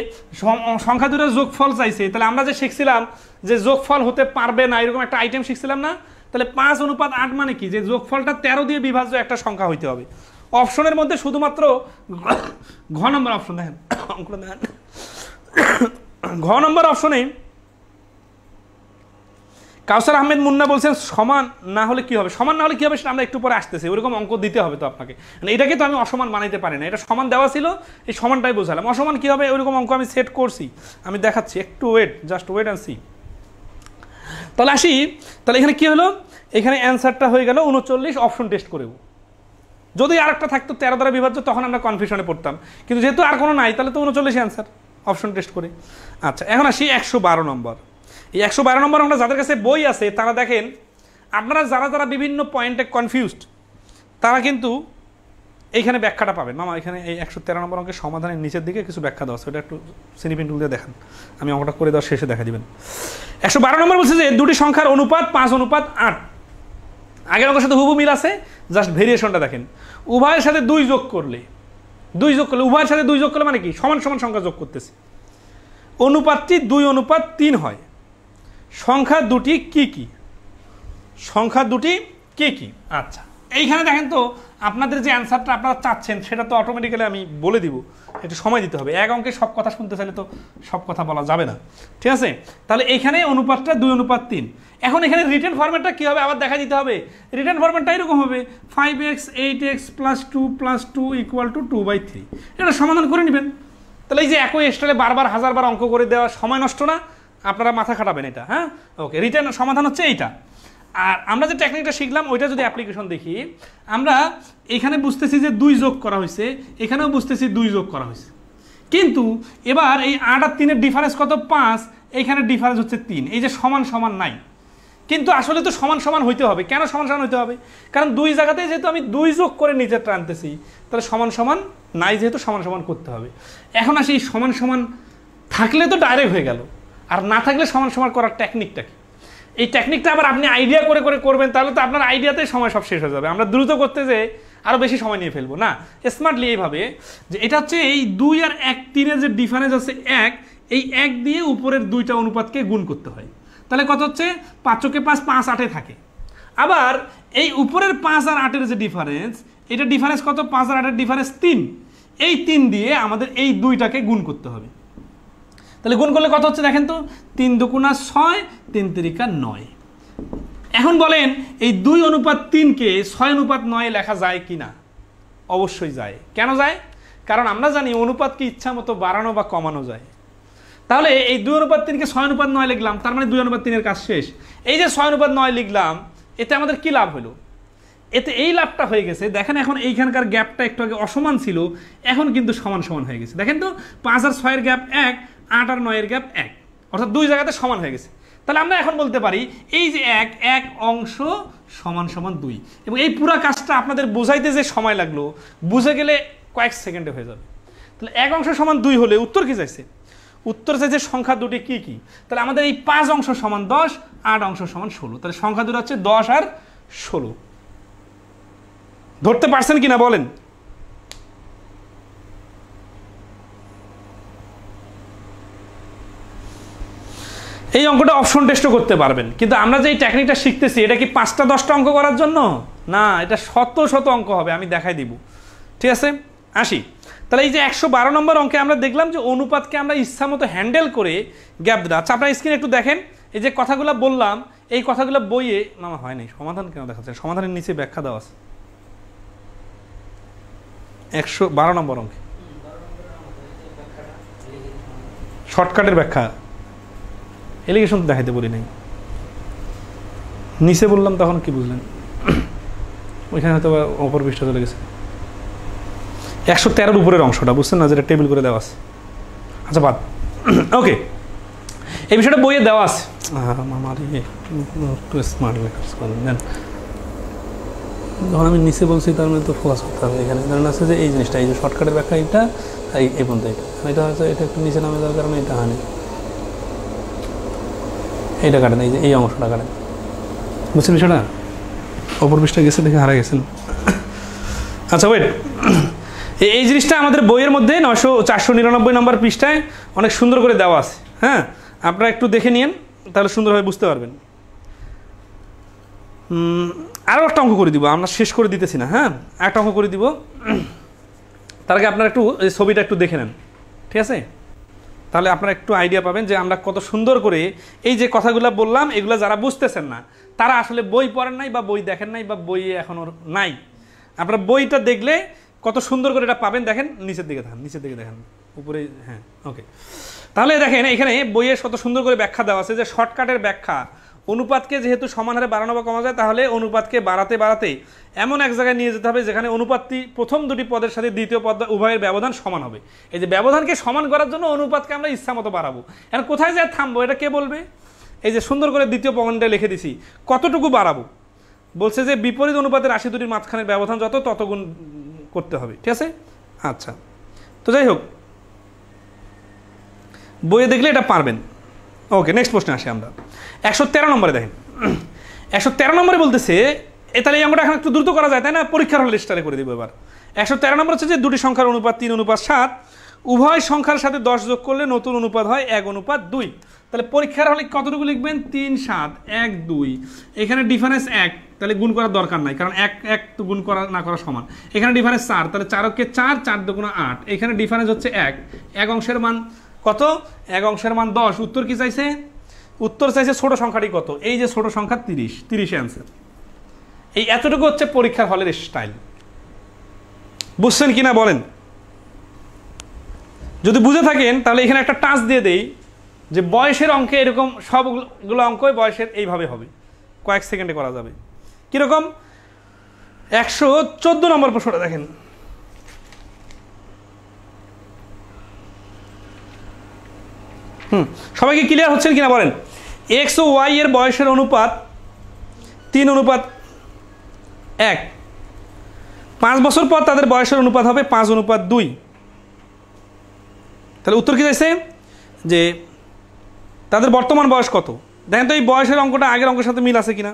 সংখ্যা দুটোর যোগফল চাইছে, তাহলে আমরা যে শিখছিলাম যে যোগফল হতে পারবে না এরকম একটা আইটেম শিখছিলাম না? তাহলে 5:8 মানে কি, যে যোগফলটা 13 দিয়ে বিভাজ্য একটা সংখ্যা হইতে হবে। অপশনের মধ্যে শুধুমাত্র ঘ নম্বর অপশন দেখেন, অঙ্কটা দেখেন, ঘ নম্বর অপশনে কাউসার আহমেদ মুন্না বলছেন সমান না হলে কি হবে। সমান না হলে কি হবে সেটা আমরা একটু পরে আসতেছি, ওইরকম অঙ্ক দিতে হবে তো আপনাকে। মানে এটাকে তো আমি অসমান বানাইতে পারি না, এটা সমান দেওয়া ছিল, এই সমানটাই বোঝালাম। অসমান কি হবে ওইরকম অঙ্ক আমি সেট করছি, আমি দেখাচ্ছি, একটু wait, just wait and see. তাহলে আসি, তাহলে এখানে কি হলো, এখানে অ্যান্সারটা হয়ে গেল 39, অপশন টেস্ট করেও। যদি আর একটা থাকতো 13 দ্বারা বিভাজ্য তখন আমরা কনফিউশনে পড়তাম, কিন্তু যেহেতু আর কোনো নাই তাহলে তো 39 অ্যান্সার, অপশন টেস্ট করে। আচ্ছা, এখন আসি 112 নম্বর। এই 112 নম্বর আমরা যাদের কাছে বই আছে তারা দেখেন, আপনারা যারা যারা বিভিন্ন পয়েন্টে কনফিউজড তারা কিন্তু এইখানে ব্যাখ্যাটা পাবেন। মামা এখানে এই 113 নম্বর অঙ্কের সমাধানের নিচের দিকে কিছু ব্যাখ্যা দেওয়া আছে, ওটা একটু সিনিপেন টুল দিয়ে দেখান, আমি অঙ্কটা করে দেওয়ার শেষে দেখা দিবেন। 112 নম্বর বলছে যে দুটি সংখ্যার অনুপাত 5:8। আগের অঙ্কের সাথে হুবহু মিল আছে, জাস্ট ভেরিয়েশনটা দেখেন। উভয়ের সাথে 2 যোগ করলে, উভয়ের সাথে 2 যোগ করলে মানে কি সমান সমান সংখ্যা যোগ করতেছে, অনুপাতটি 2:3 হয়। সংখ্যা দুটি কি কি, সংখ্যা দুটি কি কি? আচ্ছা, এইখানে দেখেন তো আপনাদের যে অ্যান্সারটা আপনারা চাচ্ছেন সেটা তো অটোমেটিক্যালি আমি বলে দিব, একটু সময় দিতে হবে। এক অঙ্কে সব কথা শুনতে চাইলে তো সব কথা বলা যাবে না, ঠিক আছে? তাহলে এইখানে অনুপাতটা 2:3। এখন এখানে রিটেন ফরম্যাটটা কী হবে আবার দেখা দিতে হবে। রিটেন ফরম্যাটটা এরকম হবে 5x 8x + 2 + 2 = 2/3। এটা সমাধান করে নেবেন। তাহলে এই যে একই স্টাইলে বারবার হাজারবার অঙ্ক করে দেওয়া সময় নষ্ট না, আপনারা মাথা খাটাবেন এটা। হ্যাঁ, ওকে, রিটেন সমাধান হচ্ছে এইটা। আর আমরা যে টেকনিকটা শিখলাম ওইটা যদি অ্যাপ্লিকেশন দেখি, আমরা এখানে বুঝতেছি যে 2 যোগ করা হয়েছে, এখানেও বুঝতেছি 2 যোগ করা হয়েছে, কিন্তু এবার এই 8 আর 3-এর ডিফারেন্স কত? 5। এইখানে ডিফারেন্স হচ্ছে 3। এই যে সমান সমান নাই, কিন্তু আসলে তো সমান সমান হইতে হবে। কেন সমান সমান হইতে হবে? কারণ 2 জায়গাতে যেহেতু আমি 2 যোগ করে নিচেরটা আনতেছি, তাহলে সমান সমান নাই, যেহেতু সমান সমান করতে হবে। এখন আসি সমান সমান থাকলে তো ডাইরেক্ট হয়ে গেল, আর না থাকলে সমান সমান করার টেকনিকটা কি? এই টেকনিকটা আবার আপনি আইডিয়া করে করে করবেন, তাহলে তো আপনার আইডিয়াতে সময় সব শেষ হয়ে যাবে। আমরা দ্রুত করতে যে আরও বেশি সময় নিয়ে ফেলবো না, স্মার্টলি এইভাবে যে এটা হচ্ছে এই 2 আর 1 3-এর যে ডিফারেন্স আছে 1, এই 1 দিয়ে উপরের 2টা অনুপাতকে গুণ করতে হয়। তাহলে কত হচ্ছে? 5 × 5 5 8-এ থাকে। আবার এই উপরের 5 আর 8-এর যে ডিফারেন্স, এটা ডিফারেন্স কত? 5 আর 8-এর ডিফারেন্স 3। এই 3 দিয়ে আমাদের এই 2টাকে গুণ করতে হবে। তাহলে গুণ করলে কত হচ্ছে দেখেন তো, 3 × 2 = 6, 3 × 3 = 9। এখন বলেন এই 2:3-কে 6:9 লেখা যায় কি না? অবশ্যই যায়। কেন যায়? কারণ আমরা জানি অনুপাতকে ইচ্ছা মতো বাড়ানো বা কমানো যায়। তাহলে এই 2:3-কে 6:9 লিখলাম, তার মানে 2:3-এর কাজ শেষ। এই যে 6:9 লিখলাম, এতে আমাদের কি লাভ হলো? এতে এই লাভটা হয়ে গেছে, দেখেন এখন এইখানকার গ্যাপটা একটু আগে অসমান ছিল, এখন কিন্তু সমান সমান হয়ে গেছে। দেখেন তো 5 আর 6-এর গ্যাপ 1, 8 আর 9-এর গ্যাপ 1, অর্থাৎ 2 জায়গাতে সমান হয়ে গেছে। তাহলে আমরা এখন বলতে পারি এই যে 1 অংশ সমান সমান 2, এবং এই পুরো কাজটা আপনাদের বোঝাইতে যে সময় লাগলো, বুঝে গেলে কয়েক সেকেন্ডে হয়ে যাবে। তাহলে 1 অংশ সমান 2 হলে উত্তর কি চাইছে? উত্তর চাইছে সংখ্যা দুটি কি কি? তাহলে আমাদের এই 5 অংশ সমান 10, 8 অংশ সমান 16। তাহলে সংখ্যা দুটো হচ্ছে 10 আর 16। ধরতে পারছেন কিনা বলেন? এই অঙ্কটা অপশন টেস্টও করতে পারবেন, কিন্তু আমরা যে এই টেকনিকটা শিখতেছি এটা কি 5টা 10টা অঙ্ক করার জন্য না, এটা শত শত অঙ্ক হবে, আমি দেখাই দিব। ঠিক আছে, আসি। তাহলে এই যে 112 নম্বর অঙ্কে আমরা দেখলাম যে অনুপাতকে আমরা ইচ্ছা মতো হ্যান্ডেল করে গ্যাপ দেওয়া। আচ্ছা, আপনার স্ক্রিনে একটু দেখেন, এই যে কথাগুলো বললাম এই কথাগুলো বইয়ে মামা হয় নাই, সমাধান কেন দেখাচ্ছে? সমাধানের নিচে ব্যাখ্যা দেওয়া আছে 112 নম্বর অঙ্কে, শর্টকাটের ব্যাখ্যা। এলিগেশন দেখাইতে বলি নাই, নিচে বললাম তখন কি বুঝলেন? ওইখানে হয়তো অপর পৃষ্ঠা চলে গেছে। 113 উপরের অংশটা বুঝছেন না, যেটা টেবিল করে দেওয়া আছে। আচ্ছা বাদ, ওকে। এই বিষয়টা বইয়ে দেওয়া আছে। যখন আমি নিচে বলছি তার মানে তো ফোকাস করতে হবে এখানে। কারণ আছে যে এই জিনিসটা, এই যে শর্টকাটের ব্যাখ্যা এইটা, এই পর্যন্ত এটা হয়তো এটা একটু নিচে নামে যাওয়ার কারণে এটা হানি, এইটা কাটেন, এই যে এই অংশটা কাটেন, বুঝছেন বিষয়টা? অপর পৃষ্ঠা গেছে দেখে হারা গেছেন। আচ্ছা ওয়েট, এই জিনিসটা আমাদের বইয়ের মধ্যে 499 নম্বর পৃষ্ঠায় অনেক সুন্দর করে দেওয়া আছে। হ্যাঁ, আপনারা একটু দেখে নিন, তাহলে সুন্দরভাবে বুঝতে পারবেন। আরও একটা অঙ্ক করে দিব, আমরা শেষ করে দিতেছি না। হ্যাঁ, একটা অঙ্ক করে দিব, তার আগে আপনারা একটু এই ছবিটা একটু দেখে নেন, ঠিক আছে? তাহলে আপনারা একটু আইডিয়া পাবেন যে আমরা কত সুন্দর করে এই যে কথাগুলো বললাম, এগুলো যারা বুঝতেছেন না তারা আসলে বই পড়েন নাই বা বই দেখেন নাই বা বই এখনও নাই। আপনারা বইটা দেখলে কত সুন্দর করে এটা পাবেন। দেখেন নিচের দিকে দেখেন, নিচের দিকে দেখেন, উপরে। হ্যাঁ, ওকে। তাহলে দেখেন এখানে বইয়ে কত সুন্দর করে ব্যাখ্যা দেওয়া আছে যে শর্টকাটের ব্যাখ্যা, অনুপাতকে যেহেতু সমান হারে বাড়ানো বা কমা যায়, তাহলে অনুপাতকে বাড়াতে বাড়াতে এমন এক জায়গায় নিয়ে যেতে হবে যেখানে অনুপাতটি প্রথম দুটি পদের সাথে দ্বিতীয় পদ উভয়ের ব্যবধান সমান হবে। এই যে ব্যবধানকে সমান করার জন্য অনুপাতকে আমরা ইচ্ছা মতো বাড়াবো। এখন কোথায় যায় থামবো এটা কে বলবে? এই যে সুন্দর করে দ্বিতীয় পয়েন্টে লিখে দিছি, কতটুকু বাড়াবো। বলছে যে বিপরীত অনুপাতের রাশি দুটির মাঝখানের ব্যবধান যত তত গুণ করতে হবে, ঠিক আছে? আচ্ছা, তো যাই হোক, বইয়ে দেখলে এটা পারবেন। ওকে, নেক্সট প্রশ্নে আসি আমরা। 113 নম্বরে দেখেন, 113 নম্বরে বলতেছে, তাহলে এই অঙ্কটা এখন একটু দ্রুত করা যায় তাই না? পরীক্ষার হলে স্টারে করে দিব এবার। 113 নম্বর হচ্ছে যে দুটি সংখ্যার অনুপাত 3:7, উভয় সংখ্যার সাথে 10 যোগ করলে নতুন অনুপাত হয় 1:2। তাহলে পরীক্ষার হলে কতটুকু লিখবেন? 3, 7, 1, 2। এখানে ডিফারেন্স 1, তাহলে গুণ করার দরকার নাই, কারণ 1 তো গুণ করা না করা সমান। এখানে ডিফারেন্স 4, তাহলে 4কে 4, 4 দুগুণে 8। এখানে ডিফারেন্স হচ্ছে 1 অংশের মান কত? 1 অংশের মান 10। উত্তর কি চাইছে? উত্তর চাইছে ছোট সংখ্যাটি কত? এই যে ছোট সংখ্যা 30 অ্যান্সার। এই এতটুকু হচ্ছে পরীক্ষার হলের স্টাইল। বুঝছেন কিনা বলেন? যদি বুঝে থাকেন তাহলে এখানে একটা টাচ দিয়ে দেই যে বয়সের অঙ্কে এরকম সবগুলো অঙ্ক বয়সের এইভাবে হবে, কয়েক সেকেন্ডে করা যাবে। কিরকম? 114 নম্বর প্রশ্নটা দেখেন। সবাইকে ক্লিয়ার হচ্ছেন কিনা বলেন? এক্স ও ওয়াই এর বয়সের অনুপাত 3:1। 5 বছর পর তাদের বয়সের অনুপাত হবে 5:2। তাহলে উত্তর কি চাইছে? যে তাদের বর্তমান বয়স কত। দেখেন তো এই বয়সের অঙ্কটা আগের অঙ্কের সাথে মিল আছে কিনা।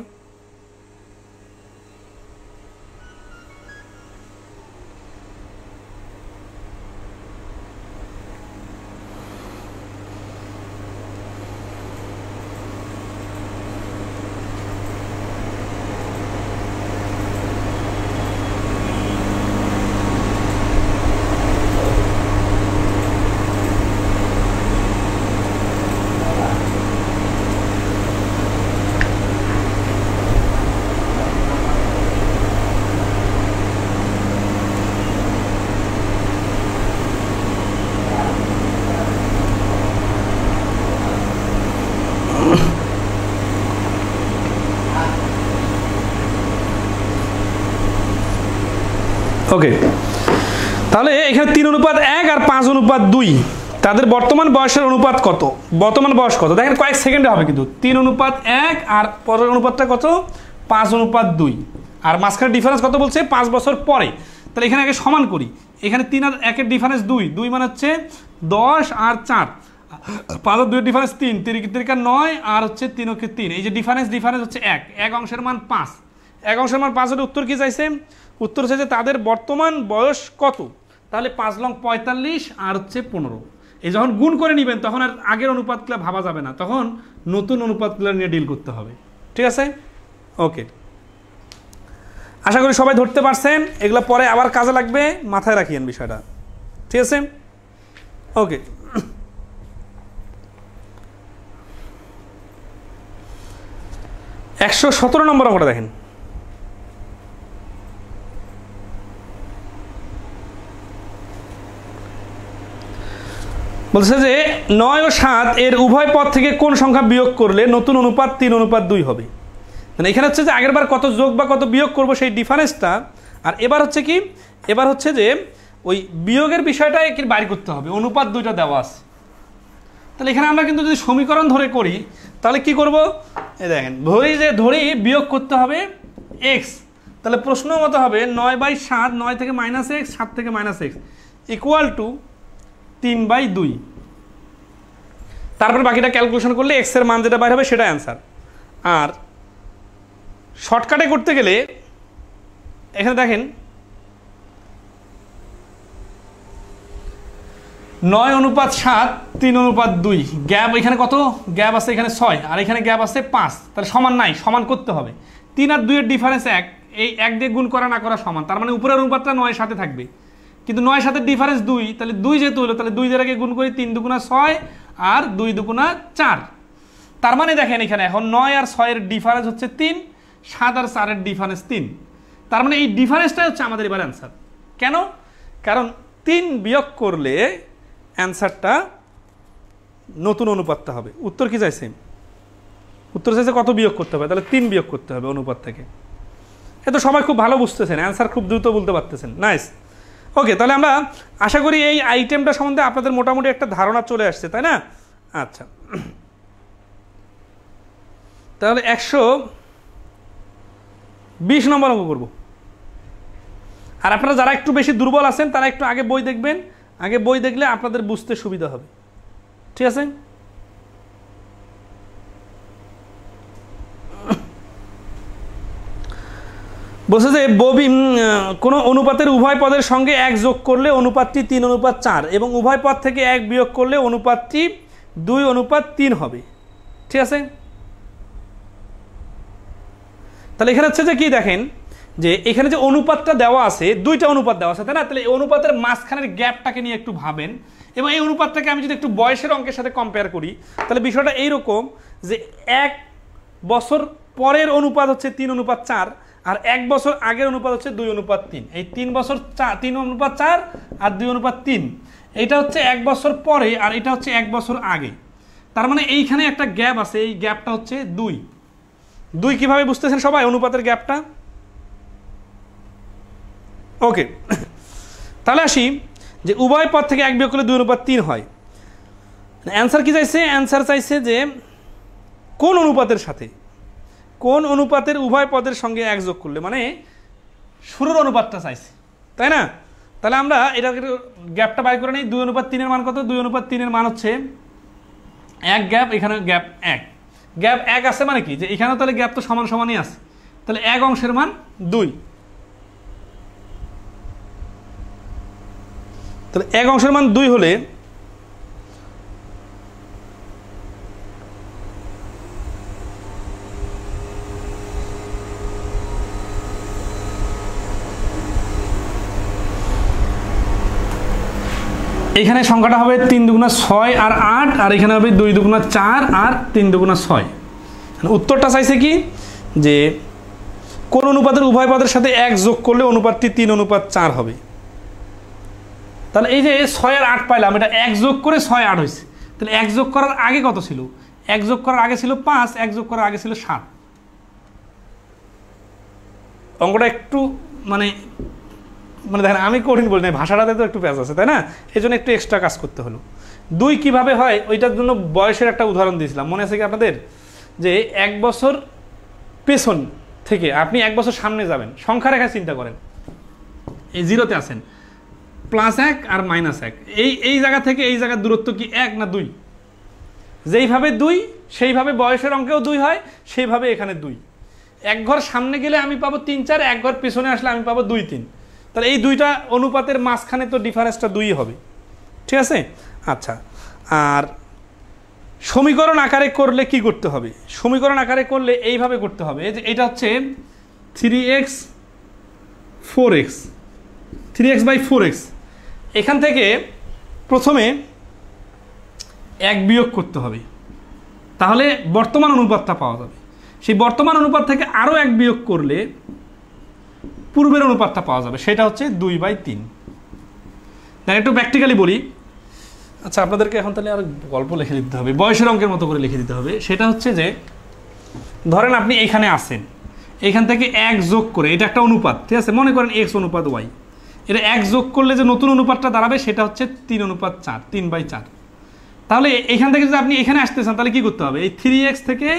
ওকে, তাহলে এখানে 3:1 আর 5:2 তাদের বর্তমান বয়সের অনুপাত কত? বর্তমান বয়স কত দেখেন কয়েক সেকেন্ডে হবে কিন্তু। 3:1 আর পরের অনুপাতটা কত? 5:2। আর মাঝখানে ডিফারেন্স কত বলছে? 5 বছর পরে। তাহলে এখানে আগে সমান করি। এখানে 3 আর 1 এর ডিফারেন্স 2 মানে হচ্ছে 10 আর 4। 5 আর 2 এর ডিফারেন্স 3, 3 9 আর হচ্ছে 3 কে 3। এই যে ডিফারেন্স হচ্ছে 1 অংশের মান 5। 1 অংশের মান 5 হলে উত্তর কি চাইছে? উত্তর চাইছে তাদের বর্তমান বয়স কত। তাহলে 5 লং 45 আর হচ্ছে 15। এই যখন গুণ করে নেবেন তখন আর আগের অনুপাতগুলো ভাবা যাবে না, তখন নতুন অনুপাতগুলো নিয়ে ডিল করতে হবে। ঠিক আছে? ওকে, আশা করি সবাই ধরতে পারছেন। এগুলো পরে আবার কাজে লাগবে, মাথায় রাখিয়েন বিষয়টা। ঠিক আছে? ওকে, একশো 17 নম্বর অঙ্কটা দেখেন। বলছে যে 9 ও 7 এর উভয় পদ থেকে কোন সংখ্যা বিয়োগ করলে নতুন অনুপাত 3:2 হবে। মানে এখানে হচ্ছে যে আগের বার কত যোগ বা কত বিয়োগ করব সেই ডিফারেন্সটা, আর এবার হচ্ছে কি, এবার হচ্ছে যে ওই বিয়োগের বিষয়টা কি বাইর করতে হবে, অনুপাত দুইটা দেওয়া আছে। তাহলে এখানে আমরা কিন্তু যদি সমীকরণ ধরে করি তাহলে কি করব, এই দেখেন ধরি বিয়োগ করতে হবে এক্স, তাহলে প্রশ্ন মতো হবে 9/7, 9 থেকে -x, 7 থেকে -x ইকুয়াল টু 3/2। তারপর বাকিটা ক্যালকুলেশন করলে এক্স এর মান যেটা বাইর হবে সেটা অ্যান্সার। আর শর্টকাটে করতে গেলে এখানে দেখেন 9:7, 3:2, গ্যাপ এখানে কত গ্যাপ আছে, এখানে 6 আর এখানে গ্যাপ আছে 5, তাহলে সমান নাই, সমান করতে হবে। 3 আর 2 এর ডিফারেন্স 1, এই 1 দিয়ে গুণ করা না করা সমান, তার মানে উপরের অনুপাতটা 9 এর সাথে থাকবে, কিন্তু 9 এর সাথে ডিফারেন্স 2, তাহলে 2 যেহেতু হলো তাহলে 2 দিয়ে আগে গুণ করি, 3 দুগুণা 6 আর 2 দুগুণা 4। তার মানে দেখেন এখানে এখন 9 আর 6 এর ডিফারেন্স হচ্ছে 3, 7 আর 4 এর ডিফারেন্স 3। তার মানে এই ডিফারেন্সটাই হচ্ছে আমাদের এবার অ্যান্সার। কেন? কারণ 3 বিয়োগ করলে অ্যান্সারটা নতুন অনুপাতটা হবে। উত্তর কি চাইছে? উত্তর চাইছে কত বিয়োগ করতে হবে, তাহলে 3 বিয়োগ করতে হবে অনুপাত থেকে। এ তো সবাই খুব ভালো বুঝতেছেন, অ্যান্সার খুব দ্রুত বলতে পারতেছেন। নাইস, ওকে। তাহলে আমরা আশা করি এই আইটেমটা সম্বন্ধে আপনাদের মোটামুটি একটা ধারণা চলে আসছে, তাই না? আচ্ছা, তাহলে 120 নম্বর অঙ্ক করব। আর আপনারা যারা একটু বেশি দুর্বল আছেন তারা একটু আগে বই দেখবেন, আগে বই দেখলে আপনাদের বুঝতে সুবিধা হবে, ঠিক আছে? বলছে যে কোনো অনুপাতের উভয় পদের সঙ্গে 1 যোগ করলে অনুপাতটি 3:4 এবং উভয় পদ থেকে 1 বিয়োগ করলে অনুপাতটি 2:3 হবে, ঠিক আছে? তাহলে এখানে হচ্ছে যে কি দেখেন, যে এখানে যে অনুপাতটা দেওয়া আছে, দুইটা অনুপাত দেওয়া আছে, তাই না? তাহলে এই অনুপাতের মাঝখানের গ্যাপটাকে নিয়ে একটু ভাবেন, এবং এই অনুপাতটাকে আমি যদি একটু বয়সের অঙ্কের সাথে কম্পেয়ার করি তাহলে বিষয়টা এইরকম যে 1 বছর পরের অনুপাত হচ্ছে 3:4 আর 1 বছর আগের অনুপাত হচ্ছে 2:3। এই 3 বছর 3:4 আর 2:3, এইটা হচ্ছে 1 বছর পরে আর এটা হচ্ছে 1 বছর আগে। তার মানে এইখানে একটা গ্যাপ আছে, এই গ্যাপটা হচ্ছে 2। কিভাবে বুঝতেছেন সবাই অনুপাতের গ্যাপটা? ওকে, তাহলে আসি যে উভয় পদ থেকে 1 বিয়োগ করলে 2:3 হয়। অ্যান্সার কি চাইছে? অ্যান্সার চাইছে যে কোন অনুপাতের সাথে, কোন অনুপাতের উভয় পদের সঙ্গে 1 যোগ করলে, মানে শুরুর অনুপাতটা চাইছে, তাই না? তাহলে আমরা এটা গ্যাপটা বাইর করে নিই। 2:3 এর মান কত? 2:3 এর মান হচ্ছে 1 গ্যাপ, এখানে গ্যাপ 1, গ্যাপ 1 আছে মানে কি যে এখানেও তাহলে গ্যাপ তো সমান সমানই আছে, তাহলে 1 অংশের মান 2, তাহলে 1 অংশের মান 2 হলে এখানে সংখ্যাটা হবে 3 দুগুণা 6 আর 8, আর এখানে হবে 2 দুগুণা 4 আর 3 দুগুণা 6। উত্তরটা চাইছে কি যে কোন অনুপাতের উভয় পদের সাথে 1 যোগ করলে অনুপাতটি 3:4 হবে। তাহলে এই যে 6 আর 8 পাইলাম, এটা 1 যোগ করে 6 8 হয়েছে। তাহলে 1 যোগ করার আগে কত ছিল? 1 যোগ করার আগে ছিল 5, 1 যোগ করার আগে ছিল 7। অঙ্কটা একটু মানে দেখেন আমি কঠিন বলি না, ভাষাটাতে তো একটু প্যাচ আছে, তাই না? এই জন্য একটু এক্সট্রা কাজ করতে হলো। 2 কিভাবে হয় ওইটার জন্য বয়সের একটা উদাহরণ দিয়েছিলাম, মনে আছে কি আপনাদের? যে 1 বছর পেছন থেকে আপনি 1 বছর সামনে যাবেন, সংখ্যা রেখা চিন্তা করেন, এই 0-তে আছেন, +1 আর -1, এই জায়গা থেকে এই জায়গার দূরত্ব কি 1 না 2? যেইভাবে 2 সেইভাবে বয়সের অঙ্কেও 2 হয়, সেইভাবে এখানে 2। 1 ঘর সামনে গেলে আমি পাবো 3 4, 1 ঘর পেছনে আসলে আমি পাবো 2 3। তাহলে এই দুইটা অনুপাতের মাঝখানে তো ডিফারেন্সটা 2 হবে, ঠিক আছে? আচ্ছা, আর সমীকরণ আকারে করলে কি করতে হবে? সমীকরণ আকারে করলে এইভাবে করতে হবে, যে এটা হচ্ছে 3x 4x, 3x/4x। এখান থেকে প্রথমে 1 বিয়োগ করতে হবে, তাহলে বর্তমান অনুপাতটা পাওয়া যাবে। সেই বর্তমান অনুপাত থেকে আরও 1 বিয়োগ করলে পূর্বের অনুপাতটা পাওয়া যাবে, সেটা হচ্ছে 2/3। তাহলে একটু প্র্যাকটিক্যালি বলি। আচ্ছা, আপনাদেরকে এখন তাহলে আর গল্প লিখে দিতে হবে, বয়সের অঙ্কের মতো করে লিখে দিতে হবে। সেটা হচ্ছে যে ধরেন আপনি এইখানে আছেন, এখান থেকে 1 যোগ করে, এটা একটা অনুপাত, ঠিক আছে, মনে করেন x অনুপাত y, এটা 1 যোগ করলে যে নতুন অনুপাতটা দাঁড়াবে সেটা হচ্ছে 3:4, 3/4। তাহলে এখান থেকে যদি আপনি এখানে আসতে চান তাহলে কি করতে হবে, এই 3x থেকে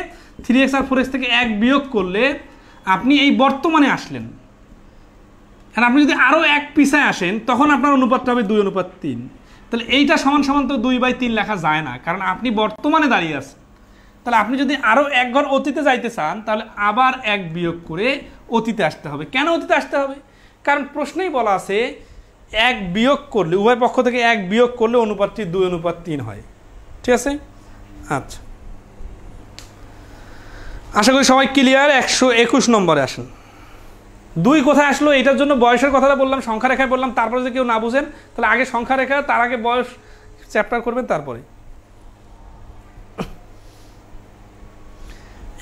3x আর 4x থেকে 1 বিয়োগ করলে আপনি এই বর্তমানে আসলেন। আর আপনি যদি আরও 1 পিছায় আসেন তখন আপনার অনুপাতটা হবে 2:3। তাহলে এইটা সমান সমান তো 2/3 লেখা যায় না, কারণ আপনি বর্তমানে দাঁড়িয়ে আছেন। তাহলে আপনি যদি আরও 1 ঘর অতীতে যাইতে চান তাহলে আবার 1 বিয়োগ করে অতীতে আসতে হবে। কেন অতীতে আসতে হবে? কারণ প্রশ্নেই বলা আছে 1 বিয়োগ করলে, উভয় পক্ষ থেকে 1 বিয়োগ করলে অনুপাতটি 2:3 হয়। ঠিক আছে, আচ্ছা, আশা করি সবাই ক্লিয়ার। 121 নম্বরে আসেন। 2 কোথায় আসলো? এটার জন্য বয়সের কথাটা বললাম, সংখ্যা রেখায় বললাম। তারপরে যদি কেউ না বুঝেন তাহলে আগে সংখ্যা রেখা, তার আগে বয়স চ্যাপ্টার করবেন, তারপরে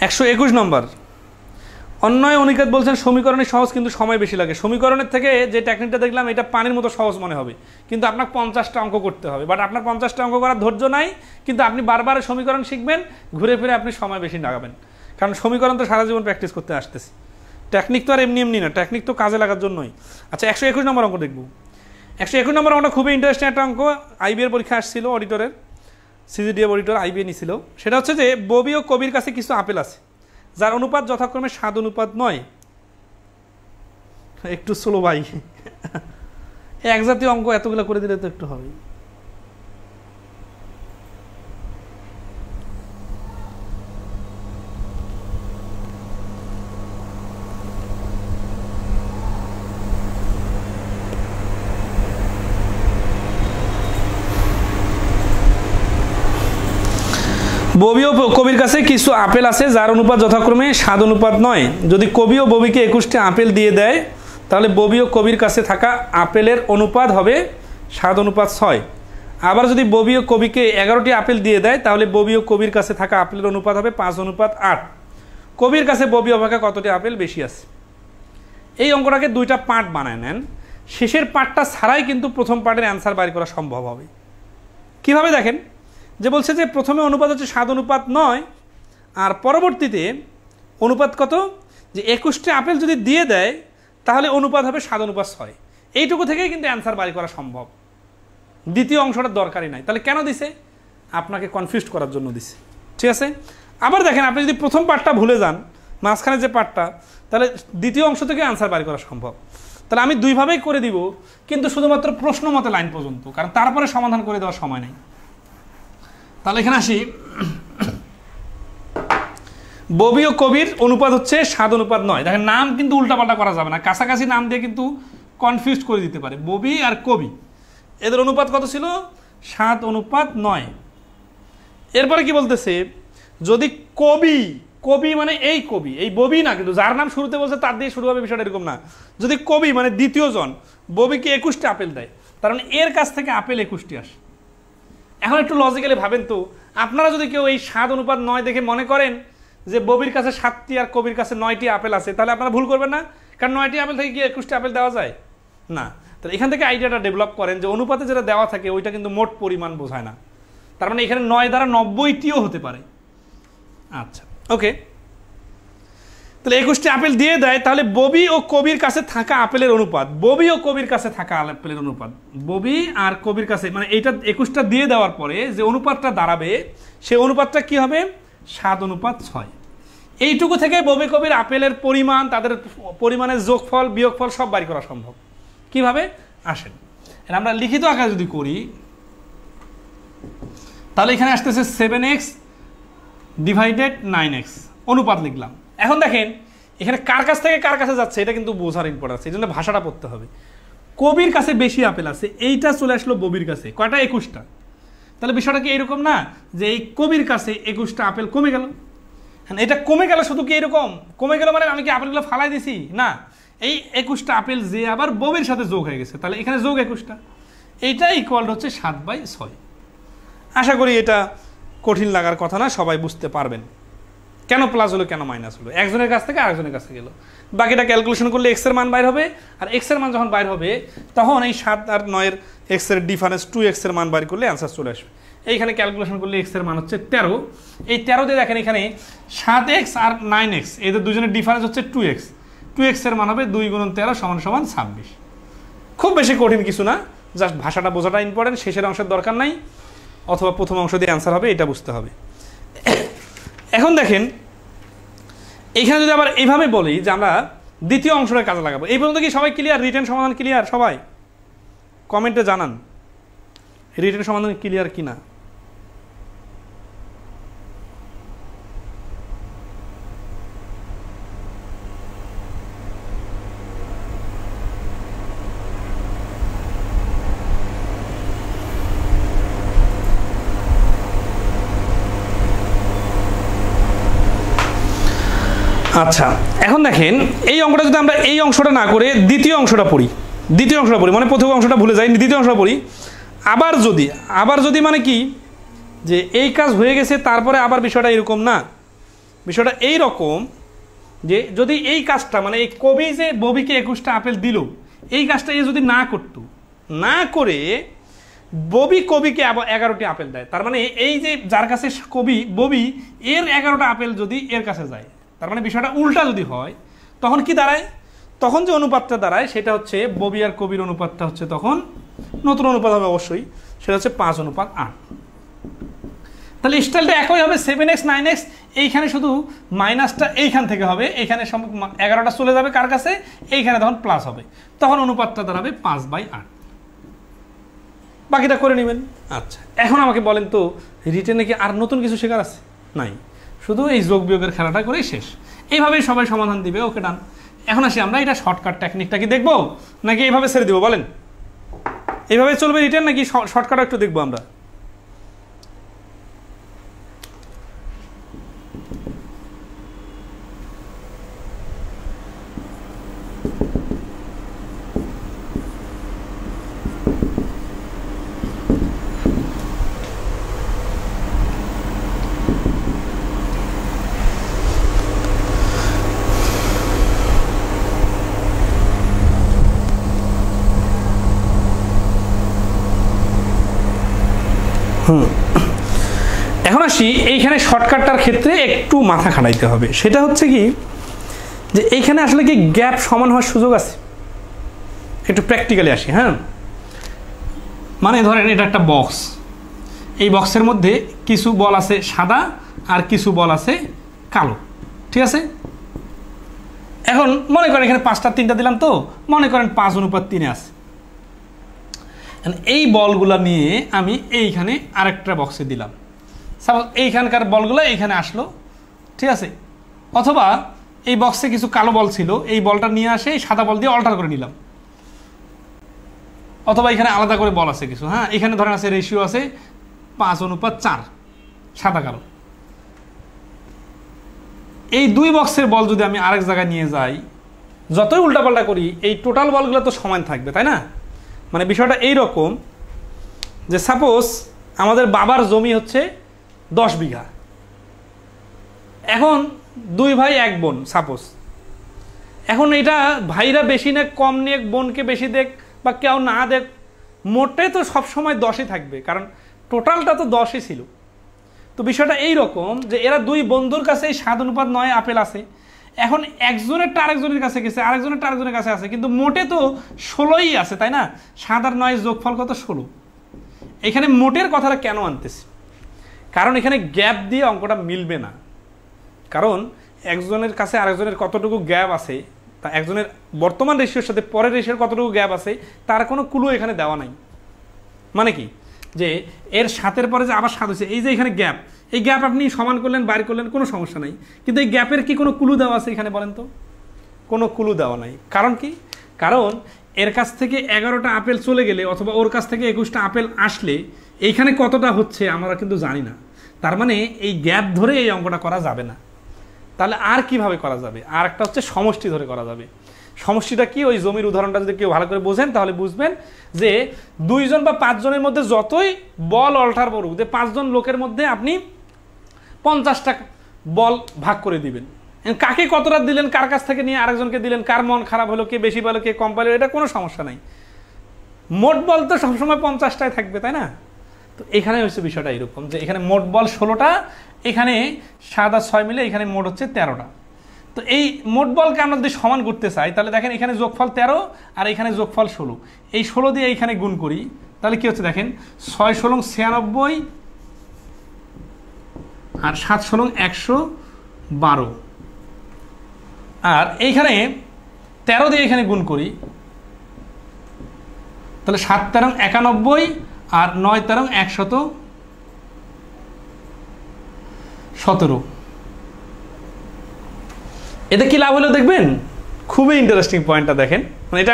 121 নম্বর। অন্যয় অনিকেত বলছেন সমীকরণে সহজ কিন্তু সময় বেশি লাগে। সমীকরণের থেকে যে টেকনিকটা দেখলাম এটা পানির মতো সহজ মনে হবে, কিন্তু আপনাকে 50টা অঙ্ক করতে হবে। বাট আপনার 50টা অঙ্ক করার ধৈর্য নাই, কিন্তু আপনি বারবার সমীকরণ শিখবেন, ঘুরে ফিরে আপনি সময় বেশি লাগাবেন। কারণ সমীকরণ তো সারা জীবন প্র্যাকটিস করতে আসতেছে, টেকনিক তো আর এমনি এমনি না, টেকনিক তো কাজে লাগার জন্যই। আচ্ছা, 121 নম্বর অঙ্ক দেখব। 121 নম্বর অঙ্কটা খুবই ইন্টারেস্টিং একটা অঙ্ক। আইবিএর পরীক্ষা আসছিল, অডিটরের, সিজিডিএ অডিটর আইবিএ নিছিল। সেটা হচ্ছে যে ববি ও কবির কাছে কিছু আপেল আছে যার অনুপাত যথাক্রমে 7:9। একটু স্লো ভাই, এক জাতীয় অঙ্ক এতগুলো করে দিলে তো একটু হবে। ববি ও কবির কাছে কিছু আপেল আছে যার অনুপাত যথাক্রমে 7:9। যদি কবি ও ববিকে 21টি আপেল দিয়ে দেয় তাহলে ববি ও কবির কাছে থাকা আপেলের অনুপাত হবে 7:6। আবার যদি ববি ও কবিকে 11টি আপেল দিয়ে দেয় তাহলে ববি ও কবির কাছে থাকা আপেলের অনুপাত হবে 5:8। কবির কাছে ববি অপেক্ষা কতটি আপেল বেশি আছে? এই অঙ্কটাকে 2টা পার্ট বানায় নেন। শেষের পার্টটা ছাড়াই কিন্তু প্রথম পার্টের অ্যান্সার বাইর করা সম্ভব হবে। কিভাবে দেখেন, যে বলছে যে প্রথমে অনুপাত হচ্ছে 7:9, আর পরবর্তীতে অনুপাত কত, যে 21টি আপেল যদি দিয়ে দেয় তাহলে অনুপাত হবে 7:6। এইটুকু থেকেই কিন্তু অ্যান্সার বাড়ি করা সম্ভব। দ্বিতীয় অংশটার দরকারই নাই। তাহলে কেন দিছে? আপনাকে কনফিউজ করার জন্য দিছে। ঠিক আছে, আবার দেখেন, আপনি যদি প্রথম পার্টটা ভুলে যান, মাঝখানে যে পার্টটা, তাহলে দ্বিতীয় অংশ থেকে অ্যান্সার বাড়ি করা সম্ভব। তাহলে আমি দুইভাবেই করে দিব, কিন্তু শুধুমাত্র প্রশ্ন মতে লাইন পর্যন্ত, কারণ তারপরে সমাধান করে দেওয়ার সময় নেই। তাহলে এখানে আসি, ববি ও কবির অনুপাত হচ্ছে 7:9। দেখেন, নাম কিন্তু উল্টাপাল্টা করা যাবে না, কাছাকাছি নাম দিয়ে কিন্তু কনফিউজ করে দিতে পারে। ববি আর কবি এদের অনুপাত কত ছিল? 7:9। এরপরে কি বলতেছে, যদি কবি, কবি মানে এই কবি, এই ববি না, কিন্তু যার নাম শুরুতে বলছে তার দিয়ে শুরু হবে, বিষয়টা এরকম না। যদি কবি মানে দ্বিতীয় জন ববিকে 21টি আপেল দেয়, তার মানে এর কাছ থেকে আপেল 21টি আসে। এখন একটু লজিক্যালি ভাবেন তো, আপনারা যদি কেউ এই 7:9 দেখে মনে করেন যে ববির কাছে 7টি আর কবির কাছে 9টি আপেল আছে, তাহলে আপনারা ভুল করবেন না, কারণ 9টি আপেল থেকে কি 21টি আপেল দেওয়া যায় না। তাহলে এখান থেকে আইডিয়াটা ডেভেলপ করেন যে অনুপাতে যেটা দেওয়া থাকে ওইটা কিন্তু মোট পরিমাণ বোঝায় না, তার মানে এখানে 9 দ্বারা 90টিও হতে পারে। আচ্ছা, ওকে, তাহলে 21টি আপেল দিয়ে দেয়, তাহলে ববি ও কবির কাছে থাকা আপেলের অনুপাত, ববি ও কবির কাছে থাকা আপেলের অনুপাত, ববি আর কবির কাছে, মানে এইটা 21টা দিয়ে দেওয়ার পরে যে অনুপাতটা দাঁড়াবে সেই অনুপাতটা কি হবে? 7:6। এইটুকু থেকে ববি কবির আপেলের পরিমাণ, তাদের পরিমাণের যোগফল বিয়োগফল সব বাড়ি করা সম্ভব। কিভাবে? আসেন আমরা লিখিত আকারে যদি করি, তাহলে এখানে আসতেছে 7x ডিভাইডেড 9x, অনুপাত লিখলাম। এখন দেখেন এখানে কার কাছ থেকে কার কাছে যাচ্ছে এটা কিন্তু বোঝার ইম্পর্টেন্স আছে, এই জন্য ভাষাটা পড়তে হবে। কবির কাছে বেশি আপেল আছে, এইটা চলে আসলো ববির কাছে, কয়টা? 21টা। তাহলে বিষয়টা কি এরকম না যে এই কবির কাছে 21টা আপেল কমে গেল? হ্যাঁ, এটা কমে গেল শুধু কি এরকম কমে গেল মানে আমি কি আপেলগুলো ফালাই দিছি? না, এই 21টা আপেল যে আবার ববির সাথে যোগ হয়ে গেছে, তাহলে এখানে যোগ 21টা, এইটা ইকুয়াল হচ্ছে 7/6। আশা করি এটা কঠিন লাগার কথা না, সবাই বুঝতে পারবেন কেন প্লাস হলো কেন মাইনাস হলো, একজনের কাছ থেকে আরেকজনের কাছে গেল। বাকিটা ক্যালকুলেশন করলে এক্স এর মান বাইর হবে, আর এক্স এর মান যখন বাইর হবে তখন এই 7 আর 9 এর এক্স এর ডিফারেন্স 2x এর মান বাইর করলে অ্যান্সার চলে আসবে। এইখানে ক্যালকুলেশন করলে এক্স এর মান হচ্ছে 13। এই 13 দিয়ে দেখেন এখানে 7x আর 9x এদের দুজনের ডিফারেন্স হচ্ছে 2x। 2x এর মান হবে 2 × 13 = 26। খুব বেশি কঠিন কিছু না, জাস্ট ভাষাটা বোঝাটা ইম্পর্টেন্ট, শেষের অংশের দরকার নাই, অথবা প্রথম অংশ দিয়ে অ্যান্সার হবে এটা বুঝতে হবে। এখন দেখেন এইখানে যদি আবার এইভাবে বলি যে আমরা দ্বিতীয় অংশটা কাজে লাগাবো। এই পর্যন্ত কি সবাই ক্লিয়ার? রিটেন সমাধান ক্লিয়ার? সবাই কমেন্টে জানান রিটেন সমাধান ক্লিয়ার কিনা। আচ্ছা, এখন দেখেন এই অঙ্কটা যদি আমরা এই অংশটা না করে দ্বিতীয় অংশটা পড়ি, মানে প্রথম অংশটা ভুলে যাই, দ্বিতীয় অংশটা পড়ি। আবার যদি মানে কি যে এই কাজ হয়ে গেছে তারপরে আবার বিষয়টা এরকম না, বিষয়টা এই রকম যে যদি এই কাজটা মানে এই কবি যে ববিকে 21টা আপেল দিল, এই কাজটা এ যদি না করতো, না করে ববি কবিকে আবার 11টি আপেল দেয়, তার মানে এই যে যার কাছে ববি এর 11টা আপেল যদি এর কাছে যায়, তার মানে বিষয়টা উল্টা যদি হয়, তখন কি দাঁড়ায়? তখন যে অনুপাতটা দাঁড়ায় সেটা হচ্ছে ববি আর কবির অনুপাতটা হচ্ছে তখন নতুন অনুপাত হবে অবশ্যই, সেটা হচ্ছে 5:8। তাহলে স্টাইলটা একই হবে, 7x 9x, এইখানে শুধু মাইনাসটা এইখান থেকে হবে, এইখানে 11টা চলে যাবে কার কাছে? এইখানে তখন প্লাস হবে, তখন অনুপাতটা দাঁড়াবে 5/8। বাকিটা করে নেবেন। আচ্ছা, এখন আমাকে বলেন তো রিটেনে কি আর নতুন কিছু শেখার আছে? নাই, শুধু এই যোগ বিয়োগের খেলাটা করেই শেষ। এইভাবেই সবাই সমাধান দিবে। ওকে ডান। এখন আসি আমরা এটা শর্টকাট টেকনিকটা কি দেখবো নাকি এইভাবে ছেড়ে দিব? বলেন এইভাবে চলবে রিটেন নাকি শর্টকাট একটু দেখবো আমরা? এখন আসি এইখানে শর্টকাটটার ক্ষেত্রে একটু মাথা খাটাইতে হবে। সেটা হচ্ছে কি যে এইখানে আসলে কি গ্যাপ সমান হওয়ার সুযোগ আছে? একটু প্র্যাকটিক্যালি আসি। হ্যাঁ, মানে ধরেন এটা একটা বক্স, এই বক্সের মধ্যে কিছু বল আছে সাদা আর কিছু বল আছে কালো, ঠিক আছে? এখন মনে করেন এখানে 5টা 3টা দিলাম, তো মনে করেন 5:3 আছে। এই বলগুলা নিয়ে আমি এইখানে আরেকটা বক্সে দিলাম, সাপোজ এইখানকার বলগুলো এইখানে আসলো, ঠিক আছে? অথবা এই বক্সে কিছু কালো বল ছিল, এই বলটা নিয়ে আসে এই সাদা বল দিয়ে অল্টার করে নিলাম, অথবা এখানে আলাদা করে বল আছে কিছু। হ্যাঁ, এখানে ধরেন আছে রেশিও আছে 5:4 সাদা কালো। এই দুই বক্সের বল যদি আমি আরেক জায়গায় নিয়ে যাই, যতই উল্টাপাল্টা করি এই টোটাল বলগুলো তো সমান থাকবে, তাই না? মানে বিষয়টা এই রকম যে সাপোজ আমাদের বাবার জমি হচ্ছে 10 বিঘা, এখন 2 ভাই 1 বোন সাপোজ। এখন এটা ভাইরা বেশি নেক কম নেক, বোনকে বেশি দেখ বা কেউ না দেখ, মোটে তো সবসময় 10ই থাকবে, কারণ টোটালটা তো 10ই ছিল। তো বিষয়টা এই রকম যে এরা 2 বন্ধুর কাছে 7:9 আপেল আছে। এখন একজনেরটা আরেকজনের কাছে গেছে, আরেকজনেরটা আরেকজনের কাছে আছে, কিন্তু মোটে তো 16ই আছে, তাই না? 7 আর 9 যোগফল কত? 16। এখানে মোটের কথাটা কেন আনতেছি? কারণ এখানে গ্যাপ দিয়ে অঙ্কটা মিলবে না, কারণ একজনের কাছে আরেকজনের কতটুকু গ্যাপ আছে, তা একজনের বর্তমান রেশিওর সাথে পরের রেশিওর কতটুকু গ্যাপ আছে তার কোনো ক্লু এখানে দেওয়া নাই। মানে কি যে এর 7-এর পরে যে আবার 7 হয়েছে, এই যে এখানে গ্যাপ, এই গ্যাপ আপনি সমান করলেন বাইর করলেন কোনো সমস্যা নাই, কিন্তু এই গ্যাপের কি কোনো ক্লু দেওয়া আছে এখানে? বলেন তো, কোনো ক্লু দেওয়া নাই। কারণ কি? কারণ এর কাছ থেকে 11টা আপেল চলে গেলে অথবা ওর কাছ থেকে 21টা আপেল আসলে এইখানে কতটা হচ্ছে আমরা কিন্তু জানি না। তার মানে এই গ্যাপ ধরে এই অঙ্কটা করা যাবে না। তাহলে আর কিভাবে করা যাবে? আর একটা হচ্ছে সমষ্টি ধরে করা যাবে। সমষ্টিটা কি? ওই জমির উদাহরণটা যদি কেউ ভালো করে বোঝেন তাহলে বুঝবেন যে 2 জন বা 5 জনের মধ্যে যতই বল অল্টার করুক, যে 5 জন লোকের মধ্যে আপনি 50টা বল ভাগ করে দিবেন, কাকে কতটা দিলেন, কার কাছ থেকে নিয়ে আরেকজনকে দিলেন, কার মন খারাপ হলো, কে বেশি পেলো, কে কম পেলো, এটা কোনো সমস্যা নাই। মোট বল তো সবসময় 50টাই থাকবে, তাই না? তো এখানে হচ্ছে বিষয়টা এরকম যে এখানে মোট বল 16টা, এখানে 7 আর 6 মিলে এখানে মোট হচ্ছে 13টা। তো এই মোট বলকে আমরা যদি সমান করতে চাই তাহলে দেখেন এখানে যোগফল 13 আর এখানে যোগফল 16, এই 16 দিয়ে এইখানে গুণ করি তাহলে কি হচ্ছে দেখেন 6 ষোলং 96 আর 7 ষোলং 112, আর এইখানে 13 দিয়ে এখানে গুণ করি তাহলে 7 তেরং 91 আর 9 তেরং 117। এতে কি লাভ হলো দেখবেন, খুবই ইন্টারেস্টিং পয়েন্টটা দেখেন, মানে এটা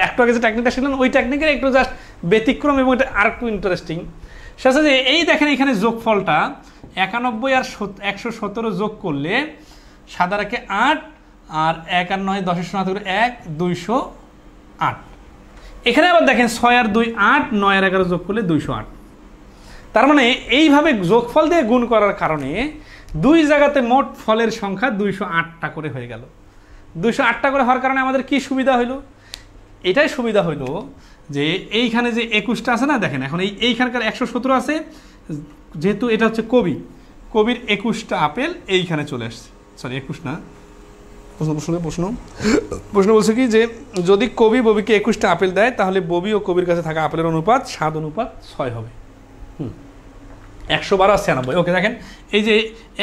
একটু আগে যে টেকনিকটা শিখলেন ওই টেকনিকের একটু জাস্ট ব্যতিক্রম এবং এটা আর একটু ইন্টারেস্টিং। সেটা যে এই দেখেন এখানে যোগফলটা 91 আর 117 যোগ করলে 7 আর 8 আর 1 আর 9 10 শূন্য 1 208। এখানে আবার দেখেন 6 আর 2 8, 9 আর 11 যোগ করলে 208। তার মানে এইভাবে যোগফল দিয়ে গুণ করার কারণে দুই জায়গাতে মোট ফলের সংখ্যা 208টা করে হয়ে গেল। 208টা করে হওয়ার কারণে আমাদের কি সুবিধা হইল, এটাই সুবিধা হইল যে এইখানে যে 21টা আছে না, দেখেন এখন এইখানকার 117 আছে, যেহেতু এটা হচ্ছে কবির 21টা আপেল এইখানে চলে আসছে, সরি 21 না, প্রশ্ন বলছে কি যে যদি কবি ববিকে 21টা আপেল দেয় তাহলে ববি ও কবির কাছে থাকা আপেলের অনুপাত 7:6 হবে। 112 আর 96। ওকে, দেখেন এই যে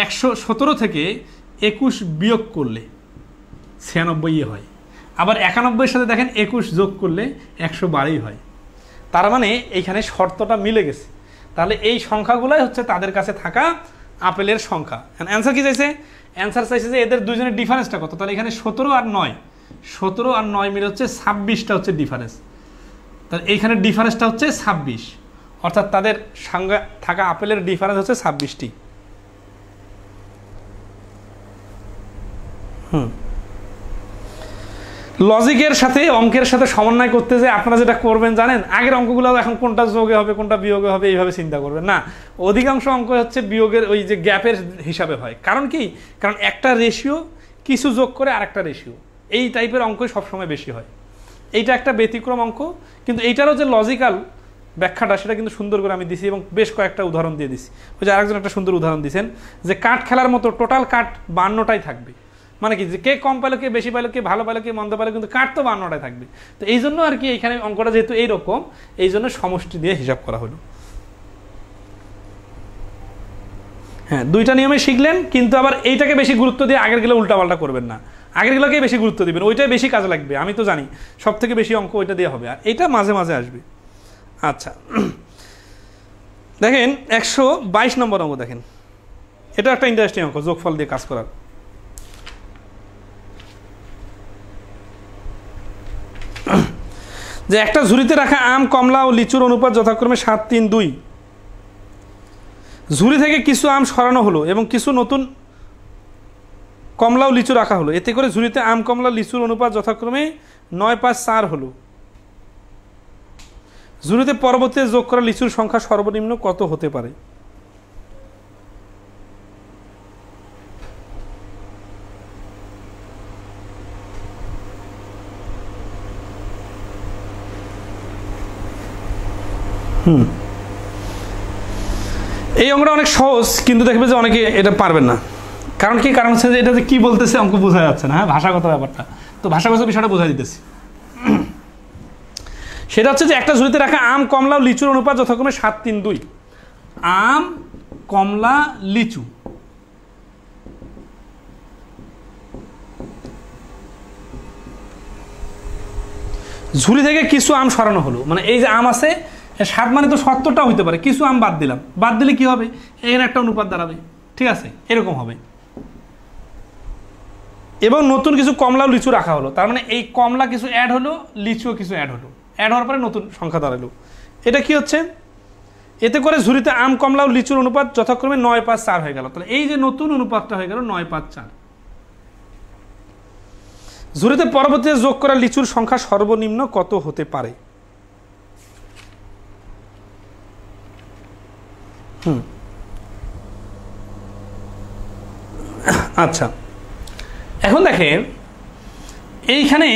117 থেকে 21 বিয়োগ করলে 96 হয়, আবার 91-এর সাথে দেখেন 21 যোগ করলে 112 হয়। তার মানে এইখানে শর্তটা মিলে গেছে। তাহলে এই সংখ্যাগুলাই হচ্ছে তাদের কাছে থাকা আপেলের সংখ্যা। অ্যান্সার কি চাইছে? অ্যান্সার চাইছে যে এদের দুজনের ডিফারেন্সটা কত। তাহলে এখানে 17 আর 9 মিলে হচ্ছে 26টা হচ্ছে ডিফারেন্স। তাহলে এইখানে ডিফারেন্সটা হচ্ছে 26, অর্থাৎ তাদের সঙ্গে থাকা আপেলের ডিফারেন্স হচ্ছে 26টি। লজিকের সাথে অঙ্কের সাথে সমন্বয় করতে যে আপনারা যেটা করবেন জানেন, আগের অঙ্কগুলো এখন কোনটা যোগে হবে কোনটা বিয়োগে হবে এইভাবে চিন্তা করবেন না, অধিকাংশ অঙ্ক হচ্ছে বিয়োগের ওই যে গ্যাপের হিসাবে হয়। কারণ কি, কারণ একটা রেশিও কিছু যোগ করে আরেকটা রেশিও, এই টাইপের অঙ্কই সবসময় বেশি হয়। এইটা একটা ব্যতিক্রম অঙ্ক, কিন্তু এইটারও যে লজিক্যাল ব্যাখ্যাটা সেটা কিন্তু সুন্দর করে আমি দিছি এবং বেশ কয়েকটা উদাহরণ দিয়ে দিছি। ওই যে আরেকজন একটা সুন্দর উদাহরণ দিয়েছেন যে কাঠ খেলার মতো টোটাল কাঠ 52টাই থাকবে, মানে কি যে কে কম পাইলো কে বেশি পাইলো কে ভালো পাইলো কে মন্দ পাইলো, কিন্তু কাঠ তো 52টাই থাকবে। তো এই জন্য আর কি এখানে অঙ্কটা যেহেতু এইরকম, এই জন্য সমষ্টি দিয়ে হিসাব করা হলো। হ্যাঁ, দুইটা নিয়মে শিখলেন, কিন্তু আবার এইটাকে বেশি গুরুত্ব দিয়ে আগের গেলে উল্টাপাল্টা করবেন না, আগের গুলোকে বেশি গুরুত্ব দিবেন, ওইটাই বেশি কাজে লাগবে। আমি তো জানি সব থেকে বেশি অঙ্ক ওইটা দিয়ে হবে, আর এইটা মাঝে মাঝে আসবে। আচ্ছা, দেখেন 122 নম্বর অঙ্ক দেখেন, এটা একটা ইন্টারেস্টিং অঙ্ক যোগফল দিয়ে কাজ করার। যে একটা ঝুড়িতে রাখা আম, কমলা ও লিচুর অনুপাত যথাক্রমে 7, 3, 2। ঝুড়ি থেকে কিছু আম সরানো হলো এবং কিছু নতুন কমলা ও লিচু রাখা হলো, এতে করে ঝুড়িতে আম, কমলা, লিচুর অনুপাত যথাক্রমে 9, 5, 4 হলো। ঝুড়িতে পরবর্তীতে যোগ করা লিচুর সংখ্যা সর্বনিম্ন কত হতে পারে? এই অঙ্কটা অনেক সহজ, কিন্তু দেখবে যে অনেকে এটা পারবেন না। কারণ কি, কারণ হচ্ছে যে এটা যে কি বলতেছে অঙ্ক বোঝা যাচ্ছে না। হ্যাঁ, ভাষাগত ব্যাপারটা, তো ভাষাগত বিষয়টা বোঝা দিতেছি। সেটা হচ্ছে যে একটা ঝুড়িতে রাখা আম, কমলা ও লিচুর অনুপাত যথাক্রমে 7, 3, 2। আম, কমলা, লিচু, ঝুড়ি থেকে কিছু আম সরানো হলো, মানে এই যে আম আছে 7 মানে তো 70টা হইতে পারে, কিছু আম বাদ দিলাম, বাদ দিলে কি হবে, এর একটা অনুপাত দাঁড়াবে, ঠিক আছে, এরকম হবে। এবং নতুন কিছু কমলা ও লিচু রাখা হলো, তার মানে এই কমলা কিছু অ্যাড হলো, লিচুও কিছু অ্যাড হলো, অ্যাড হওয়ার পরে নতুন সংখ্যা দাঁড়ালো। এটা কি হচ্ছে, এতে করে ঝুড়িতে আম, কমলা ও লিচুর অনুপাত যথাক্রমে 9, 5, 4 হয়ে গেল। তাহলে এই যে নতুন অনুপাতটা হয়ে গেল 9, 5, 4। ঝুড়িতে পরবর্তীতে যোগ করা লিচুর সংখ্যা সর্বনিম্ন কত হতে পারে? আচ্ছা, এখন দেখেন এইখানে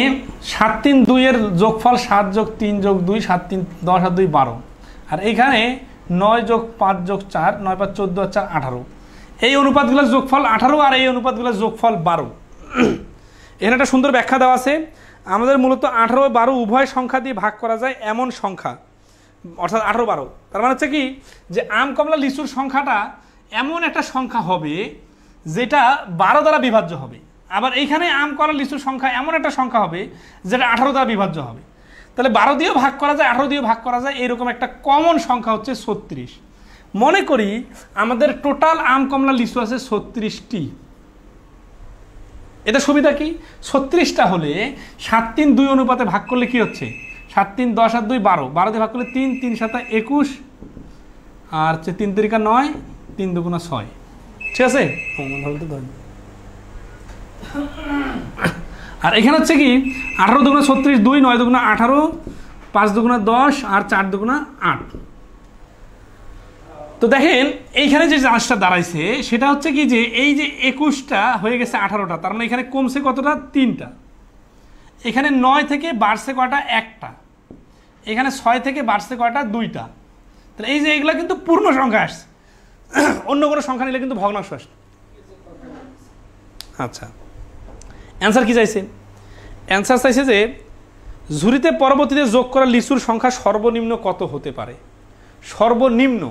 7, 3, 2 এর যোগফল 7 + 3 + 2 7, 3, 10 আর 2 12, আর এইখানে 9 যোগ 5 যোগ 4, 9 5 14 আর 4 18। এই অনুপাতগুলোর যোগফল 18 আর এই অনুপাতগুলোর যোগফল 12। এখানে একটা সুন্দর ব্যাখ্যা দেওয়া আছে, আমাদের মূলত 18 ও 12 উভয় সংখ্যা দিয়ে ভাগ করা যায় এমন সংখ্যা, অর্থাৎ 18 12। তার মানে হচ্ছে কি যে আম কমলা লিচুর সংখ্যাটা এমন একটা সংখ্যা হবে যেটা 12 দ্বারা বিভাজ্য হবে, আবার এইখানে আম কমলা লিচুর সংখ্যা এমন একটা সংখ্যা হবে যেটা 18 দ্বারা বিভাজ্য হবে। তাহলে 12 দিয়েও ভাগ করা যায়, 18 দিয়েও ভাগ করা যায়, এরকম একটা কমন সংখ্যা হচ্ছে 36। মনে করি আমাদের টোটাল আম কমলা লিচু আছে 36টি। এটা সুবিধা কি, 36টা হলে 7 3 2 অনুপাতে ভাগ করলে কি হচ্ছে, 7 3 10 আর 2 12, 12 দিয়ে ভাগ করলে 3, 3 7 21, আর 3 3 9, 3 2 6। ঠিক আছে, আর এখানে হচ্ছে কি 18 2 36, 2 9 2 18, 5 2 10 আর 4 2 8। তো দেখেন এইখানে যে চান্সটা দাঁড়াইছে সেটা হচ্ছে কি যে এই যে 21টা হয়ে গেছে 18টা, তার মানে এখানে কমছে কতটা, 3টা। এখানে 9 থেকে বাড়ছে কয়টা, 1টা। এখানে 6 থেকে বাড়ছে কয়টা, 2টা। তাহলে এই যে এগুলা কিন্তু পূর্ণ সংখ্যা আসছে, অন্য কোনো সংখ্যা নিলে কিন্তু ভগ্নাংশ আসছে। আচ্ছা, অ্যান্সার কি চাইছে, অ্যান্সার চাইছে যে ঝুড়িতে পরবর্তীতে যোগ করা লিচুর সংখ্যা সর্বনিম্ন কত হতে পারে। সর্বনিম্ন,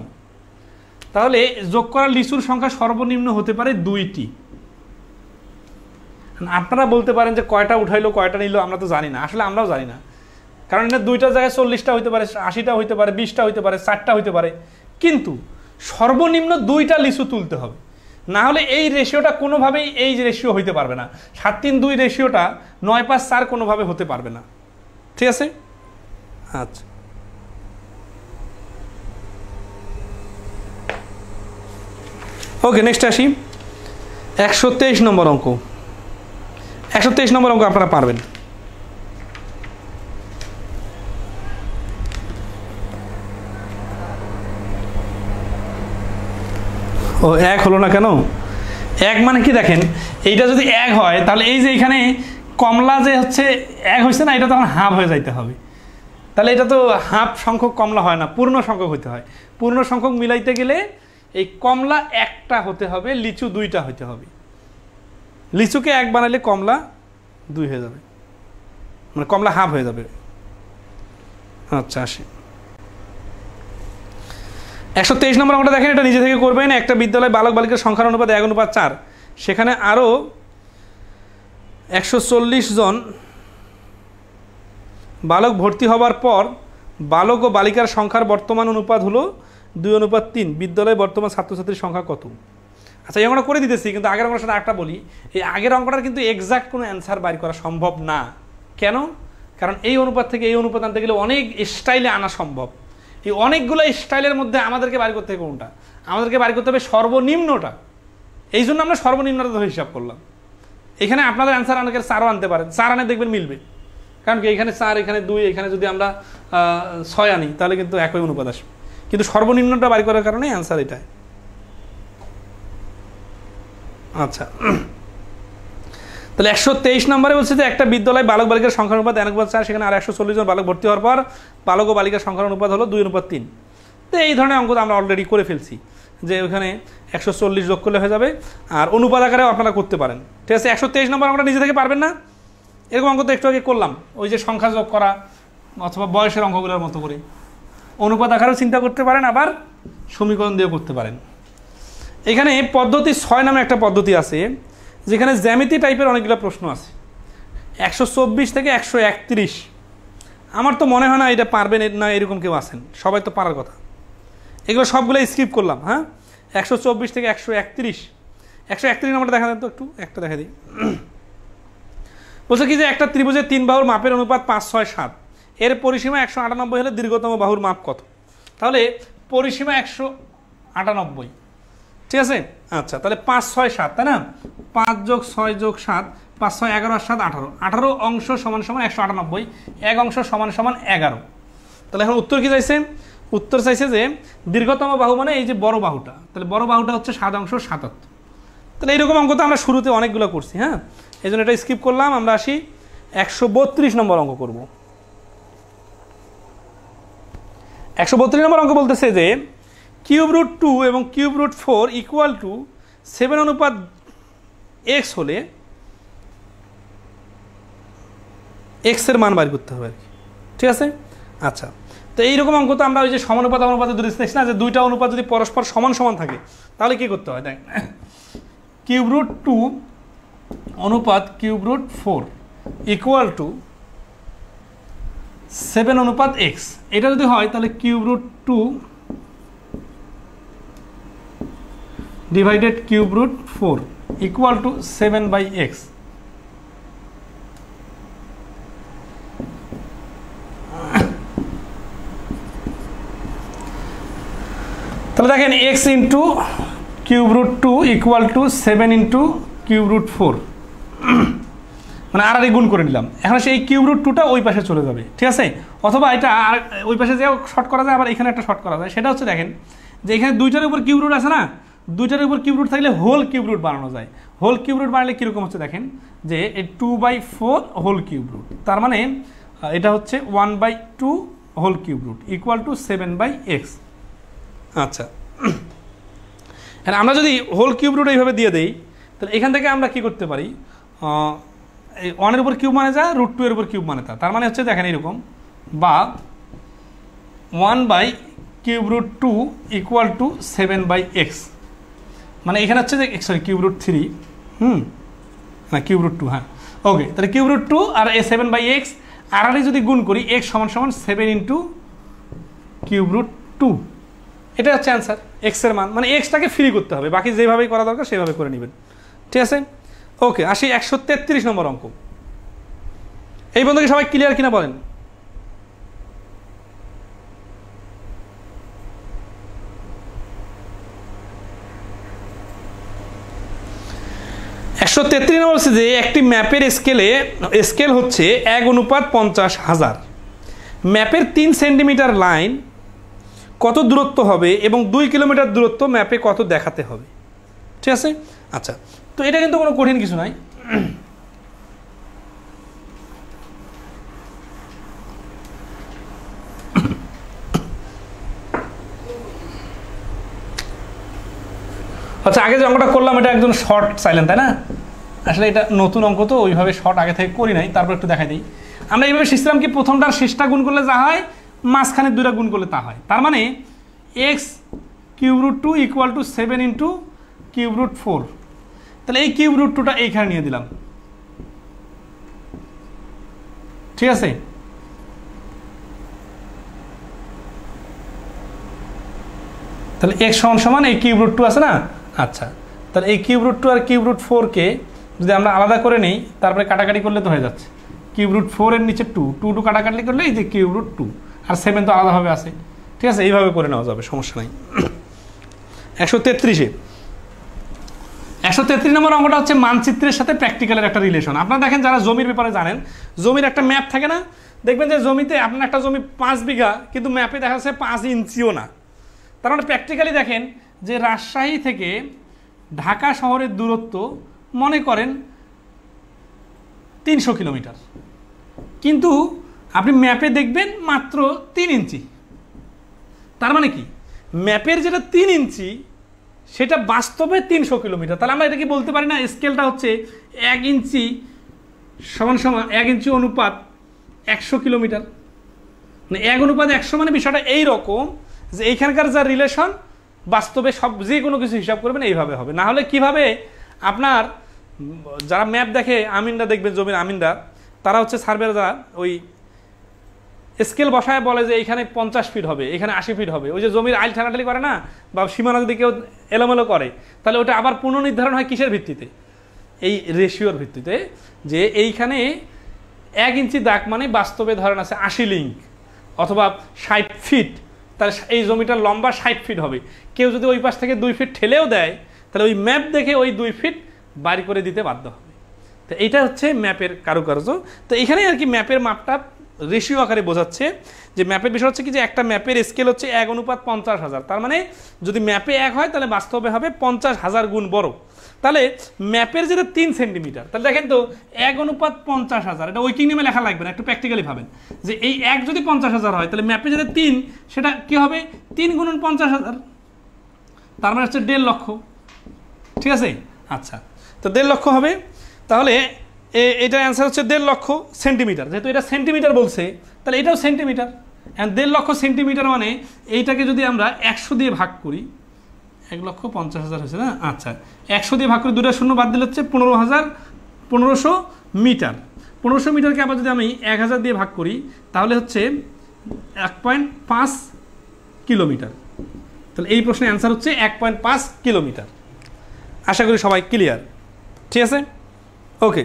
তাহলে যোগ করা লিচুর সংখ্যা সর্বনিম্ন হতে পারে 2টি। আপনারা বলতে পারেন যে কয়টা উঠাইলো কয়টা নিল, আমরা তো জানি না, আসলে আমরাও জানি না, কারণ এটা 2টার জায়গায় 40টা হইতে পারে, 80টা হইতে পারে, 20টা হইতে পারে, 4টা হইতে পারে, কিন্তু সর্বনিম্ন 2টা লিচু তুলতে হবে, না হলে এই রেশিওটা কোনোভাবেই এই রেশিও হইতে পারবে না। 7 3 2 রেশিওটা 9 5 4 কোনোভাবে হতে পারবে না। ঠিক আছে, আচ্ছা ওকে, নেক্সট আসি 123 নম্বর অঙ্ক। 123 নম্বর অঙ্ক আপনারা পারবেন। ও 1 হলো না কেন, 1 মানে কি দেখেন, এইটা যদি 1 হয় তাহলে এই যে এখানে কমলা যে হচ্ছে 1 হয়েছে না, এটা তখন হাফ হয়ে যাইতে হবে। তাহলে এটা তো হাফ সংখ্যক কমলা হয় না, পূর্ণ সংখ্যক হইতে হয়। পূর্ণ সংখ্যক মিলাইতে গেলে এই কমলা 1টা হতে হবে, লিচু 2টা হইতে হবে। লিচুকে 1 বানাইলে কমলা 2 হয়ে যাবে, মানে কমলা হাফ হয়ে যাবে। আচ্ছা আসি 123 নম্বর অঙ্কটা দেখেন, এটা নিজে থেকে করবেন। একটা বিদ্যালয় বালক বালিকার সংখ্যার অনুপাত 1:4, সেখানে আরও 140 জন বালক ভর্তি হবার পর বালক ও বালিকার সংখ্যার বর্তমান অনুপাত হলো 2:3। বিদ্যালয়ে বর্তমান ছাত্রছাত্রীর সংখ্যা কত? আচ্ছা, এই অঙ্কটা করে দিতেছি, কিন্তু আগের অঙ্কটার সাথে একটা বলি, এই আগের অঙ্কটার কিন্তু এক্সাক্ট কোনো অ্যান্সার বাইর করা সম্ভব না। কেন? কারণ এই অনুপাত থেকে এই অনুপাত আনতে গেলে অনেক স্টাইলে আনা সম্ভব। এই অনেকগুলো স্টাইলের মধ্যে আমাদেরকে বাইর করতে হবে কোনটা, আমাদেরকে বাইর করতে হবে সর্বনিম্নটা। এই জন্য আমরা সর্বনিম্নটা ধরে হিসাব করলাম। এখানে আপনাদের অ্যান্সার অনেকের 4ও আনতে পারেন, 4 আনে দেখবেন মিলবে, কারণ কি এখানে 4, এখানে 2, এখানে যদি আমরা 6 আনি তাহলে কিন্তু একই অনুপাত আসবে, কিন্তু সর্বনিম্নটা বাইর করার কারণে অ্যান্সার এটাই। আচ্ছা, তাহলে 123 নম্বরে বলছে যে একটা বিদ্যালয় বালক বালিকার সংখ্যার অনুপাত 1:4, সেখানে আর 140 জন বালক ভর্তি হওয়ার পর বালক ও বালিকার সংখ্যার অনুপাত হলো 2:3। তো এই ধরনের অঙ্ক আমরা অলরেডি করে ফেলছি, যে ওখানে 140 যোগ করলে হয়ে যাবে, আর অনুপাত আকারেও আপনারা করতে পারেন। ঠিক আছে, 123 নম্বর অঙ্কটা নিজে থেকে পারবেন না, এরকম অঙ্ক তো একটু আগে করলাম, ওই যে সংখ্যা যোগ করা অথবা বয়সের অঙ্কগুলোর মতো করে অনুপাত আকারেও চিন্তা করতে পারেন, আবার সমীকরণ দিয়েও করতে পারেন। এখানে পদ্ধতি 6 নামে একটা পদ্ধতি আছে, যেখানে জ্যামিতি টাইপের অনেকগুলো প্রশ্ন আছে। 124 থেকে 131, আমার তো মনে হয় না এটা পারবেন না, এরকম কেউ আছেন, সবাই তো পারার কথা। এগুলো সবগুলো স্কিপ করলাম। হ্যাঁ, 124 থেকে 131। 131 নম্বরটা দেখা দেন তো একটু, একটা দেখা দিই। বলছে কি যে একটা ত্রিভুজের 3 বাহুর মাপের অনুপাত 5 6 7, এর পরিসীমা 198 হলে দীর্ঘতম বাহুর মাপ কত? তাহলে পরিসীমা 198, ঠিক আছে। আচ্ছা, তাহলে 5 6 7, তাই না, 5 যোগ 6 যোগ 7, 5 6 11 আর 7 18, 18 অংশ সমান সমান 198, এক অংশ সমান সমান 11। তাহলে এখন উত্তর কি চাইছে? উত্তর চাইছে যে দীর্ঘতম বাহু মানে এই যে বড় বাহুটা, তাহলে বড় বাহুটা হচ্ছে 7 অংশ 77। তাহলে এইরকম অঙ্ক তো আমরা শুরুতে অনেকগুলো করছি। হ্যাঁ, এই জন্য এটা স্কিপ করলাম। আমরা আসি 132 নম্বর অঙ্ক করব। 132 নম্বর অঙ্ক বলতেছে যে কিউব রুট 2 এবং কিউব রুট 4 ইকুয়াল টু 7 অনুপাত x হলে x এর মান বাইর করতে হবে আর কি, ঠিক আছে। আচ্ছা, তো এইরকম অঙ্ক তো আমরা ওই যে সমানুপাত অনুপাতে দেখছি না, যে দুইটা অনুপাত যদি পরস্পর সমান সমান থাকে তাহলে কি করতে হয়, দেখ কিউব রুট 2 অনুপাত কিউব রুট 4 ইকুয়াল টু 7 অনুপাত x, এটা যদি হয় তাহলে cube root 2 divided cube root 4 equal to 7/x। তাহলে দেখেন x into cube root 2 equal to 7 into cube root 4, মানে আর গুণ করে নিলাম। এখন সেই কিউব রুট 2টা ওই পাশে চলে যাবে, ঠিক আছে। অথবা এটা আর ওই পাশে যে শর্ট করা যায়, আবার এখানে একটা শর্ট করা যায়। সেটা হচ্ছে দেখেন যে এখানে দুইটার উপর কিউব রুট আছে না, দুইটার উপর কিউব রুট থাকলে হোল কিউব রুট বানানো যায়। হোল কিউব রুট বানালে কীরকম হচ্ছে দেখেন, যে এই 2/4 হোল কিউব রুট, তার মানে এটা হচ্ছে 1/2 whole cube root equal to 7/x। আচ্ছা, আমরা যদি হোল কিউব রুট এইভাবে দিয়ে দেই তাহলে এখান থেকে আমরা কি করতে পারি, এই 1-এর উপর কিউব মানে যা, রুট 2 এর উপর কিউব মানে তা, তার মানে হচ্ছে দেখেন এরকম, বা 1/কিউব রুট 2 ইকুয়াল টু 7/x, মানে এখানে হচ্ছে যে সরি কিউব রুট 3, না কিউব রুট 2, হ্যাঁ ওকে। তাহলে কিউব রুট 2 আর এ 7/x, আর যদি গুণ করি x সমান সমান 7 ইন্টু কিউব রুট 2, এটা হচ্ছে অ্যান্সার, x এর মান। মানে এক্সটাকে ফ্রি করতে হবে, বাকি যেভাবেই করা দরকার সেভাবে করে নেবেন, ঠিক আছে। ওকে, আসি 133 নম্বর অঙ্ক। এই বন্ধুকে সবাই ক্লিয়ার কিনা বলেন। নম্বর বলছে যে একটি ম্যাপের স্কেল হচ্ছে 1:50,000। ম্যাপের 3 সেন্টিমিটার লাইন কত দূরত্ব হবে এবং 2 কিলোমিটার দূরত্ব ম্যাপে কত দেখাতে হবে, ঠিক আছে। আচ্ছা, তো এটা কিন্তু কোনো কঠিন কিছু নাই। আচ্ছা, আগে যে অঙ্কটা করলাম এটা একদম শর্ট চাইলেন তাই না, আসলে এটা নতুন অঙ্ক তো ওইভাবে শর্ট আগে থেকে করি নাই, তারপর একটু দেখাই দিই। আমরা এইভাবে শিখছিলাম কি, প্রথমটার শেষটা গুণ করলে যা হয় মাঝখানে 2টা গুণ করলে তা হয়। তার মানে x cube root 2 equal to 7 into cube root 4, তাহলে এই কিউব রুট 2টা এইখানে নিয়ে দিলাম, ঠিক আছে। তাহলে x সমান সমান এই কিউব রুট 2 আছে না, আচ্ছা, তাহলে এই কিউব রুট 2 আর কিউব রুট 4কে যদি আমরা আলাদা করে নিই, তারপরে কাটাকাটি করলে তো হয়ে যাচ্ছে কিউব রুট 4 এর নিচে 2 কাটাকাটি করলে এই যে কিউব রুট 2 আর 7 তো আলাদাভাবে আছে, ঠিক আছে। এইভাবে করে নেওয়া যাবে, সমস্যা নাই। 133 নম্বর অঙ্কটা হচ্ছে মানচিত্রের সাথে প্র্যাকটিক্যালের একটা রিলেশন। আপনারা দেখেন যারা জমির ব্যাপারে জানেন, জমির একটা ম্যাপ থাকে না, দেখবেন যে জমিতে আপনার একটা জমি 5 বিঘা কিন্তু ম্যাপে দেখা যাচ্ছে 5 ইঞ্চিও না। তার মানে প্র্যাকটিক্যালি দেখেন যে রাজশাহী থেকে ঢাকা শহরের দূরত্ব মনে করেন 300 কিলোমিটার, কিন্তু আপনি ম্যাপে দেখবেন মাত্র 3 ইঞ্চি। তার মানে কি, ম্যাপের যেটা 3 ইঞ্চি সেটা বাস্তবে 300 কিলোমিটার। তাহলে আমরা এটা কি বলতে পারি না, স্কেলটা হচ্ছে 1 ইঞ্চি সমান 1 ইঞ্চি অনুপাত 100 কিলোমিটার, মানে 1:100, মানে বিষয়টা এইরকম যে এইখানকার যা রিলেশন বাস্তবে সব যে কোনো কিছু হিসাব করবেন এইভাবে হবে। না হলে কিভাবে আপনার যারা ম্যাপ দেখে আমিনরা দেখবেন, জমির আমিনরা, তারা হচ্ছে সার্ভের যারা ওই স্কেল বসায় বলে যে এইখানে 50 ফিট হবে, এখানে 80 ফিট হবে। ওই যে জমির আইল ঠানাটালি করে না, বা সীমানা যদি কেউ এলোমেলো করে, তাহলে ওটা আবার পুনর্নির্ধারণ হয় কিসের ভিত্তিতে, এই রেশিওর ভিত্তিতে, যে এইখানে 1 ইঞ্চি দাগ মানে বাস্তবে ধরেন আছে 80 লিঙ্ক অথবা 60 ফিট, তাহলে এই জমিটার লম্বা 60 ফিট হবে। কেউ যদি ওই পাশ থেকে 2 ফিট ঠেলেও দেয়, তাহলে ওই ম্যাপ দেখে ওই 2 ফিট বাড়ি করে দিতে বাধ্য হবে। তো এইটা হচ্ছে ম্যাপের কারুকার্য। তো এখানে আর কি ম্যাপের মাপটা রেশিও আকারে বোঝাচ্ছে, যে ম্যাপের বিষয় হচ্ছে কি, যে একটা ম্যাপের স্কেল হচ্ছে 1:50,000। তার মানে যদি ম্যাপে 1 হয় তাহলে বাস্তবে হবে 50,000 গুণ বড়। তাহলে ম্যাপের যেটা 3 সেন্টিমিটার, তাহলে দেখেন তো 1:50,000, এটা ওই কিংডমে লেখা লাগবে না, একটু প্র্যাকটিক্যালি ভাবেন যে এই 1 যদি 50,000 হয় তাহলে ম্যাপে যেটা 3 সেটা কি হবে, 3 × 50,000, তার মানে হচ্ছে 1.5 লক্ষ, ঠিক আছে। আচ্ছা, তো 1.5 লক্ষ হবে, তাহলে এটা অ্যান্সার হচ্ছে 1.5 লক্ষ সেন্টিমিটার। যেহেতু এটা সেন্টিমিটার বলছে, তাহলে এটাও সেন্টিমিটার। 1.5 লক্ষ সেন্টিমিটার মানে এইটাকে যদি আমরা 100 দিয়ে ভাগ করি, 1,50,000 হয়েছে না। আচ্ছা, 100 দিয়ে ভাগ করে 2টা শূন্য বাদ দিলে হচ্ছে 1500 মিটার। 1500 মিটারকে আবার যদি আমি 1000 দিয়ে ভাগ করি, তাহলে হচ্ছে 1.5 কিলোমিটার। তাহলে এই প্রশ্নের অ্যান্সার হচ্ছে 1.5 কিলোমিটার। আশা করি সবাই ক্লিয়ার, ঠিক আছে, ওকে।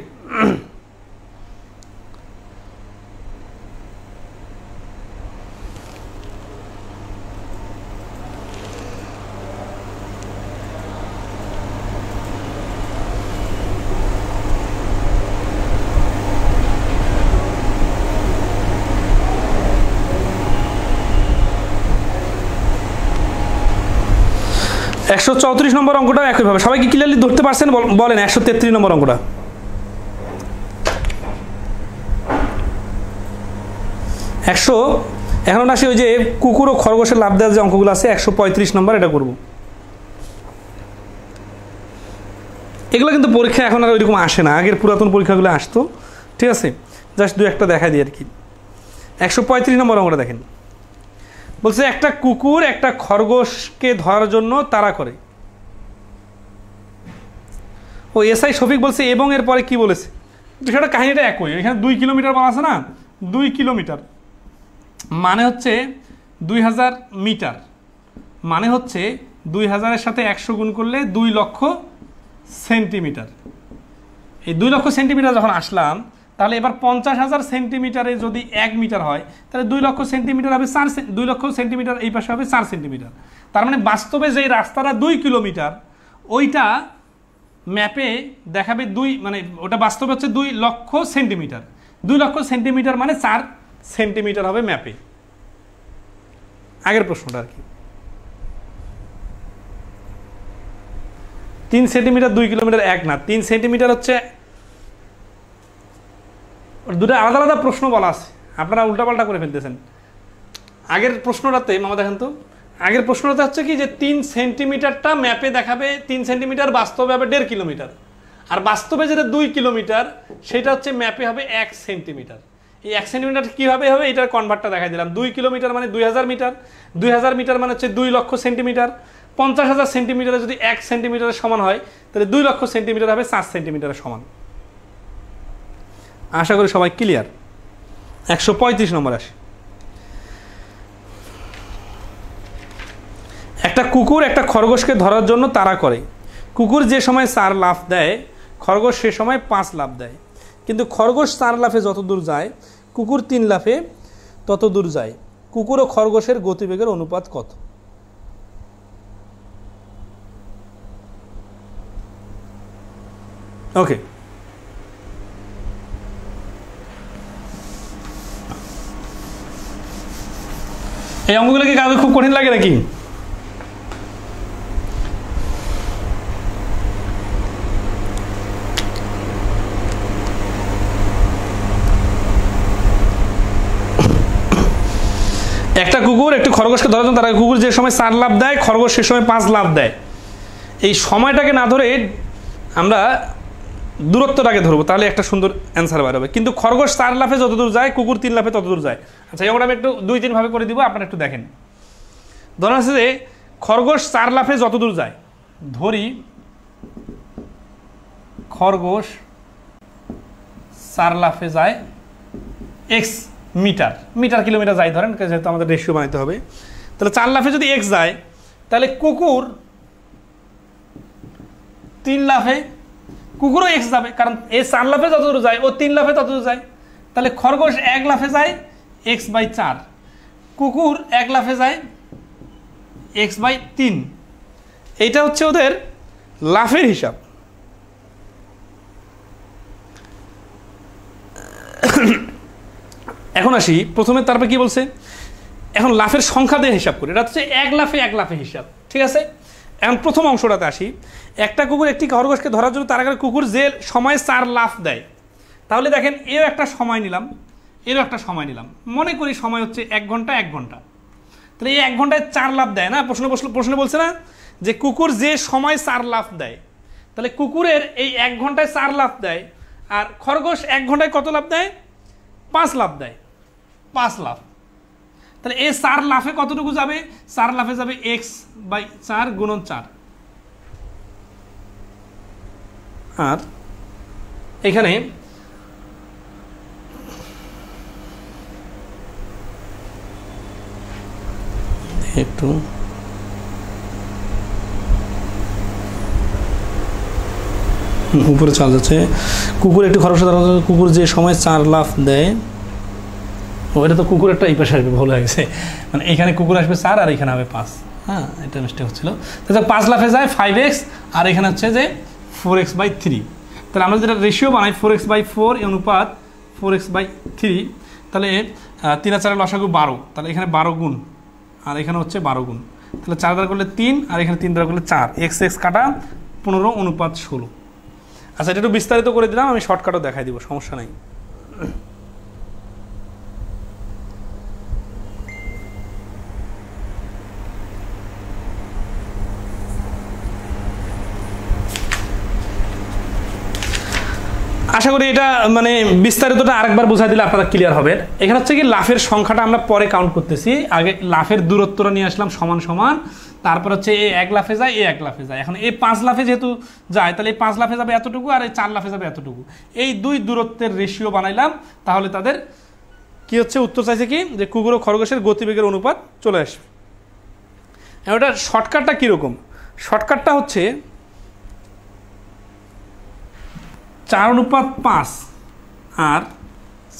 একশো 34 নম্বর অঙ্কটা একইভাবে সবাই কি ক্লিয়ারলি ধরতে পারছেন বলেন। 133 নম্বর অঙ্কটা, এখন আসি ওই যে কুকুর ও খরগোশের লাভ দেওয়ার যে অঙ্কগুলো আছে, 135 নম্বর, এটা করব। এগুলো কিন্তু পরীক্ষা এখন আর ওইরকম আসে না, আগের পুরাতন পরীক্ষাগুলো আসতো, ঠিক আছে। জাস্ট 2-1টা দেখা দিই আর কি। 135 নম্বর অঙ্কটা দেখেন, বলছে একটা কুকুর একটা খরগোশকে ধরার জন্য তাড়া করে। ও এসআই শফিক বলছে এবং এর পরে কি বলেছে, সেটা কাহিনীটা একই। এখানে 2 কিলোমিটার বলা আছে না, 2 কিলোমিটার মানে হচ্ছে 2000 মিটার, মানে হচ্ছে 2000-এর সাথে 100 গুণ করলে 2 লক্ষ সেন্টিমিটার। এই 2 লক্ষ সেন্টিমিটার যখন আসলাম, তাহলে এবার 50,000 সেন্টিমিটারে যদি 1 মিটার হয়, তাহলে 2 লক্ষ সেন্টিমিটার হবে 2 লক্ষ সেন্টিমিটার এই পাশে হবে 4 সেন্টিমিটার। তার মানে বাস্তবে যেই রাস্তাটা 2 কিলোমিটার, ওইটা ম্যাপে দেখাবে 2, মানে ওটা বাস্তবে হচ্ছে 2 লক্ষ সেন্টিমিটার। 2 লক্ষ সেন্টিমিটার মানে 4 সেন্টিমিটার হবে ম্যাপে। আগের প্রশ্নটা আর কি, 3 সেন্টিমিটার 2 কিলোমিটার এক না, 3 সেন্টিমিটার হচ্ছে, দুটো আলাদা আলাদা প্রশ্ন বলা আছে, আপনারা উল্টাপাল্টা করে ফেলতেছেন। আগের প্রশ্নটাতে মামা দেখেন তো, আগের প্রশ্নটাতে হচ্ছে কি যে 3 সেন্টিমিটারটা ম্যাপে দেখাবে 3 সেন্টিমিটার, বাস্তবে হবে 1.5 কিলোমিটার। আর বাস্তবে যেটা 2 কিলোমিটার, সেটা হচ্ছে ম্যাপে হবে 1 সেন্টিমিটার। এই 1 সেন্টিমিটার কীভাবে হবে, এটার কনভার্টটা দেখাই দিলাম। 2 কিলোমিটার মানে 2000 মিটার, 2000 মিটার মানে হচ্ছে 2 লক্ষ সেন্টিমিটার। 50,000 সেন্টিমিটারে যদি 1 সেন্টিমিটারের সমান হয়, তাহলে 2 লক্ষ সেন্টিমিটার হবে 4 সেন্টিমিটারের সমান। আশা করি সবাই ক্লিয়ার। 135 নম্বর আসে, একটা কুকুর একটা খরগোশকে ধরার জন্য তাড়া করে। কুকুর যে সময় 4 লাফ দেয়, খরগোশ সে সময় 5 লাফ দেয়। কিন্তু খরগোশ 4 লাফে যত দূর যায়, কুকুর 3 লাফে তত দূর যায়। কুকুর ও খরগোশের গতিবেগের অনুপাত কত? ওকে, এই অঙ্কগুলো কি কাউকে খুব কঠিন লাগে নাকি? একটা কুকুর একটি খরগোশকে ধরার জন্য তারা, কুকুর যে সময় 4 লাফ দেয়, খরগোশ সে সময় 5 লাফ দেয়। এই সময়টাকে না ধরে আমরা দূরত্বটাকে ধরবো, তাহলে একটা সুন্দর অ্যান্সার বার হবে। কিন্তু খরগোশ 4 লাফে যতদূর যায়, কুকুর 3 লাফে ততদূর যায়। আচ্ছা, এই অঙ্কটা আমি একটু 2-3 ভাবে করে দিব, আপনারা একটু দেখেন। ধরা আছে যে খরগোশ 4 লাফে যতদূর যায়, ধরি খরগোশ 4 লাফে যায় x মিটার, মিটার কিলোমিটার যায় ধরেন, যেহেতু আমাদের রেশিও বানাইতে হবে। তাহলে 4 লাফে যদি x যায়, তাহলে কুকুর 3 লাফে, কুকুরও x যাবে, কারণ এই 4 লাফে যতদূর যায় ও 3 লাফে ততদূর যায়। তাহলে খরগোশ 1 লাফে যায় x/4, কুকুর 1 লাফে যায় x/3। এইটা হচ্ছে ওদের লাফের হিসাব। এখন আসি প্রথমে, তারপরে কি বলছে, এখন লাফের সংখ্যা দিয়ে হিসাব করি। এটা হচ্ছে 1 লাফে হিসাব, ঠিক আছে। এখন প্রথম অংশটাতে আসি, একটা কুকুর একটি খরগোশকে ধরার জন্য তার আগে কুকুর যে সময় 4 লাফ দেয়, তাহলে দেখেন এও একটা সময় নিলাম, এরও একটা সময় নিলাম। মনে করি সময় হচ্ছে 1 ঘন্টা 1 ঘন্টা। তাহলে এই 1 ঘন্টায় 4 লাফ দেয় না, প্রশ্ন বলছে না যে কুকুর যে সময় 4 লাফ দেয়, তাহলে কুকুরের এই 1 ঘন্টায় 4 লাফ দেয়, আর খরগোশ 1 ঘন্টায় কত লাফ দেয়? 5 লাফ দেয়, 5 লাফ। তাহলে এই 4 লাফে কতটুকু যাবে? 4 লাফে যাবে x/4 গুণন 4। আর এখানে একটু উপরে চার্জ আছে। কুকুর একটি খরগোশ কুকুর যে সময় 4 লাফ দেয়, এটা তো কুকুর একটা এই পাশে আসবে, ভুল হয়ে গেছে, মানে এখানে কুকুর আসবে 4 আর এখানে হবে 5। হ্যাঁ, এটা মিস্টেক হচ্ছিল। তাহলে 5 লাফে যায় 5x, আর এখানে হচ্ছে যে 4x/3। তাহলে আমরা যেটা রেশিও বানাই 4x/4 অনুপাত 4x/3, তাহলে 3 আর 4 লসাগু 12, তাহলে এখানে 12 গুণ আর এখানে হচ্ছে 12 গুণ, তাহলে 4 দ্বারা করলে 3 আর এখানে 3 দ্বারা করলে 4, x কাটা 15 অনুপাত 16। আচ্ছা, এটা একটু বিস্তারিত করে দিলাম, আমি শর্টকাটও দেখাই দিব, সমস্যা নাই। আশা করি এটা মানে বিস্তারিতটা আরেকবার বুঝাই দিলে আপনারা ক্লিয়ার হবে। এখানে হচ্ছে কি লাফের সংখ্যাটা আমরা পরে কাউন্ট করতেছি, আগে লাফের দূরত্বটা নিয়ে আসলাম সমান সমান, তারপর হচ্ছে এই 1 লাফে যায়, এই 1 লাফে যায়। এখন এই 5 লাফে যেহেতু যায়, তাহলে এই 5 লাফে যাবে এতটুকু, আর এই 4 লাফে যাবে এতটুকু। এই 2 দূরত্বের রেশিও বানাইলাম, তাহলে তাদের কি হচ্ছে উত্তর চাইছে কি, যে কুকুর ও খরগোশের গতিবেগের অনুপাত চলে আসবে। এটার শর্টকাটটা কীরকম? শর্টকাটটা হচ্ছে 4:5 আর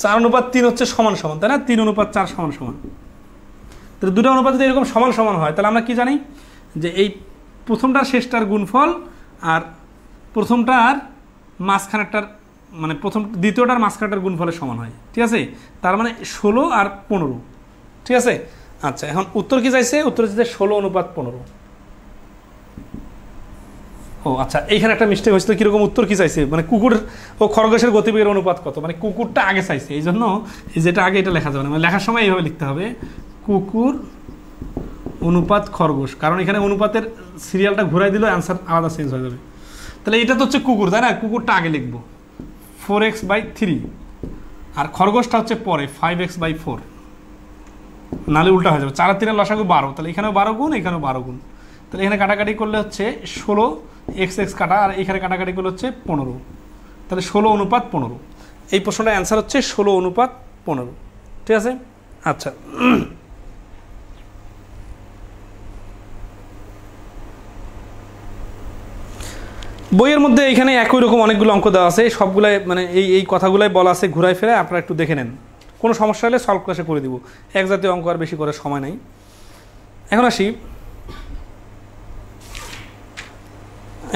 4:3 হচ্ছে সমান সমান, তাই না? 3:4 সমান সমান। তাহলে দুটো অনুপাত যদি এরকম সমান সমান হয়, তাহলে আমরা কি জানি যে এই প্রথমটার শেষটার গুণফল আর প্রথমটার মাঝখানেরটার মানে দ্বিতীয়টার মাঝখানেরটার গুণফলের সমান হয়, ঠিক আছে? তার মানে 16 আর 15, ঠিক আছে? আচ্ছা, এখন উত্তর কি চাইছে? উত্তর চাইছে 16:15। ও আচ্ছা, এইখানে একটা মিস্টেক হয়েছিল। কীরকম? উত্তর কি চাইছে মানে কুকুর ও খরগোশের গতিবেগের অনুপাত কত, মানে কুকুরটা আগে চাইছে, এই জন্য যেটা আগে এটা লেখা যাবে না, মানে লেখার সময় এইভাবে লিখতে হবে কুকুর অনুপাত খরগোশ, কারণ এখানে অনুপাতের সিরিয়ালটা ঘুরাই দিলেও অ্যান্সার আলাদা চেঞ্জ হয়ে যাবে। তাহলে এটা তো হচ্ছে কুকুর, তাই না? কুকুরটা আগে লিখবো 4x/3, আর খরগোশটা হচ্ছে পরে 5x/4, নাহলে উল্টা হয়ে যাবে। 4 আর 3 লসাগু 12, তাহলে এখানেও 12 গুণ, এখানেও 12 গুণ, তাহলে এখানে কাটাকাটি করলে হচ্ছে 16 x কাটা, আর এখানে কাটাকাটি করলে হচ্ছে 15, তাহলে 16:15। এই প্রশ্নটার অ্যান্সার হচ্ছে 16:15, ঠিক আছে? আচ্ছা, বইয়ের মধ্যে এখানে একই রকম অনেকগুলো অঙ্ক দেওয়া আছে, সবগুলাই মানে এই কথাগুলাই বলা আছে, ঘুরাই ফেরে আপনারা একটু দেখে নেন। কোনো সমস্যা হলে সলভ ক্লাসে করে দিব, এক জাতীয় অঙ্ক আর বেশি করার সময় নাই। এখন আসি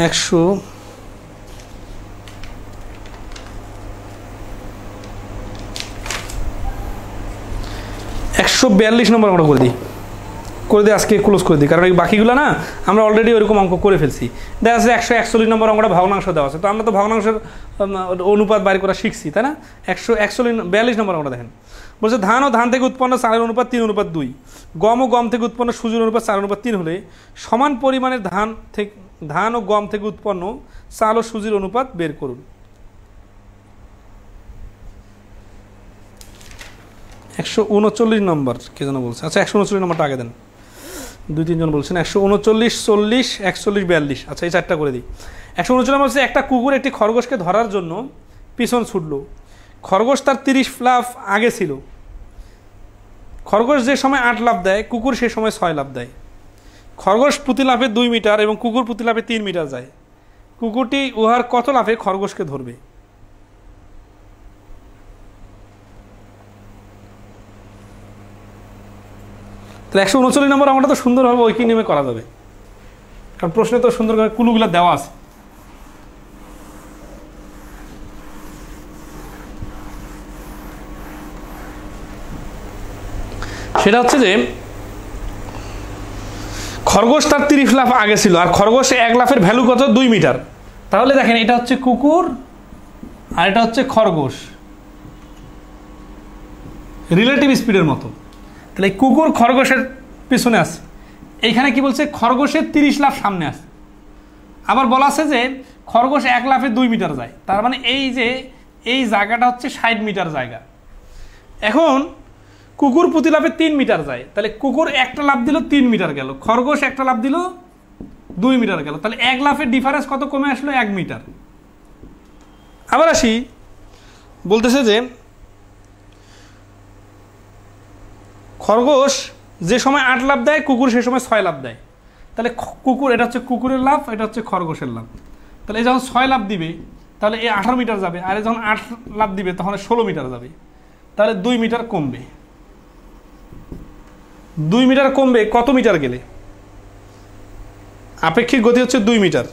142 নম্বর অঙ্কটা করে দিই, আজকে ক্লোজ করে দিই, কারণ এই বাকিগুলো না আমরা অলরেডি ওইরকম অঙ্ক করে ফেলছি। দেখা যাচ্ছে 141 নম্বর অঙ্কটা ভগ্নাংশ দেওয়া আছে, তো আমরা তো ভগ্নাংশের অনুপাত বাইর করা শিখছি, তাই না? 142 নম্বর অঙ্কটা দেখেন, বলছে ধান ও ধান থেকে উৎপন্ন চালের অনুপাত 3:2, গম ও গম থেকে উৎপন্ন সুজির অনুপাত 4:3 হলে সমান পরিমাণের ধান ও গম থেকে উৎপন্ন চাল ও সুজির অনুপাত বের করুন। 139 নম্বর কে যেন বলছে, আচ্ছা 139 নম্বরটা আগে দেন, 2-3 জন বলছেন। 139, 40, 41, 42, আচ্ছা এই চারটা করে দিই। 139 নম্বর হচ্ছে একটা কুকুর একটি খরগোশকে ধরার জন্য পিছন ছুটল, খরগোশ তার 30 লাফ আগে ছিল। খরগোশ যে সময় 8 লাফ দেয়, কুকুর সে সময় 6 লাফ দেয়। খরগোশ প্রতি লাফে 2 মিটার এবং কুকুর প্রতি লাফে 3 মিটার যায়। কুকুরটি উহার কত লাফে খরগোশকে ধরবে? তাহলে 139 নম্বর আমরা তো সুন্দরভাবে ঐকিক নিয়মে করা যাবে, কারণ প্রশ্নে তো সুন্দরভাবে কুলুগুলো দেওয়া আছে। সেটা হচ্ছে যে খরগোশ তার 30 লাফ আগে ছিল, আর খরগোশ 1 লাফের ভ্যালু কত? 2 মিটার। তাহলে দেখেন এটা হচ্ছে কুকুর আর এটা হচ্ছে খরগোশ, রিলেটিভ স্পিডের মতো। তাহলে কুকুর খরগোশের পিছনে আছে, এইখানে কি বলছে খরগোশের 30 লাফ সামনে আছে, আবার বলা আছে যে খরগোশ 1 লাফে 2 মিটার যায়, তার মানে এই যে এই জায়গাটা হচ্ছে 60 মিটার জায়গা। এখন কুকুর প্রতি লাফে 3 মিটার যায়, তাহলে কুকুর একটা লাফ দিল 3 মিটার গেল, খরগোশ একটা লাফ দিল 2 মিটার গেল, তাহলে 1 লাফের ডিফারেন্স কত কমে আসলো? 1 মিটার। আবার আসি, বলতেছে যে খরগোশ যে সময় 8 লাফ দেয়, কুকুর সে সময় 6 লাফ দেয়, তাহলে কুকুর, এটা হচ্ছে কুকুরের লাফ, এটা হচ্ছে খরগোশের লাফ, তাহলে এই যখন 6 লাফ দিবে তাহলে এই 18 মিটার যাবে, আর যখন 8 লাফ দিবে তখন 16 মিটার যাবে, তাহলে 2 মিটার কমবে। 2 মিটার কমবে কত মিটার গেলে? আপেক্ষিক গতি হচ্ছে 2 মিটার।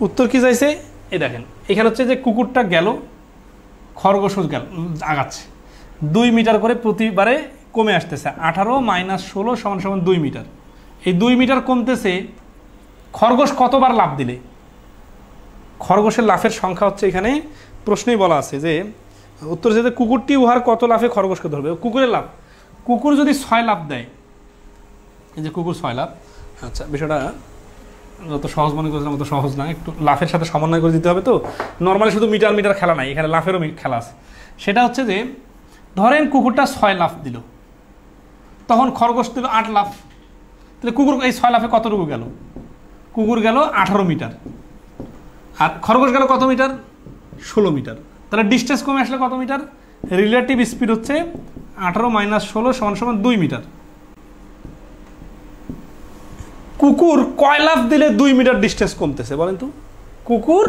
উত্তর কি চাইছে? এই দেখেন এখানে হচ্ছে যে কুকুরটা গেল, খরগোশও গেল, আগাচ্ছে 2 মিটার করে প্রতিবারে কমে আসতেছে, 18 - 16 = 2 মিটার। এই 2 মিটার কমতেছে, খরগোশ কতবার লাফ দিলে? খরগোশের লাফের সংখ্যা হচ্ছে এখানে প্রশ্নেই বলা আছে যে উত্তর হচ্ছে যে কুকুরটি উহার কত লাফে খরগোশকে ধরবে। কুকুরের লাফ, কুকুর যদি 6 লাফ দেয়, এই যে কুকুর 6 লাফ, আচ্ছা বিষয়টা যত সহজ মনে করছিলাম অত সহজ না, একটু লাফের সাথে সমন্বয় করে দিতে হবে। তো নর্মালি শুধু মিটার মিটার খেলা নাই, এখানে লাফেরও খেলা আছে। সেটা হচ্ছে যে ধরেন কুকুরটা 6 লাফ দিল, তখন খরগোশ দিল 8 লাফ, তাহলে কুকুর এই 6 লাফে কতটুকু গেল? কুকুর গেল 18 মিটার, আর খরগোশ গেল কত মিটার? 16 মিটার। তাহলে ডিস্টেন্স কমে আসলে কত মিটার? রিলেটিভ স্পিড হচ্ছে 18 - 16 = 2 মিটার। কুকুর কয় লাফ দিলে 2 মিটার ডিস্টেন্স কমতেছে বলেন তো? কুকুর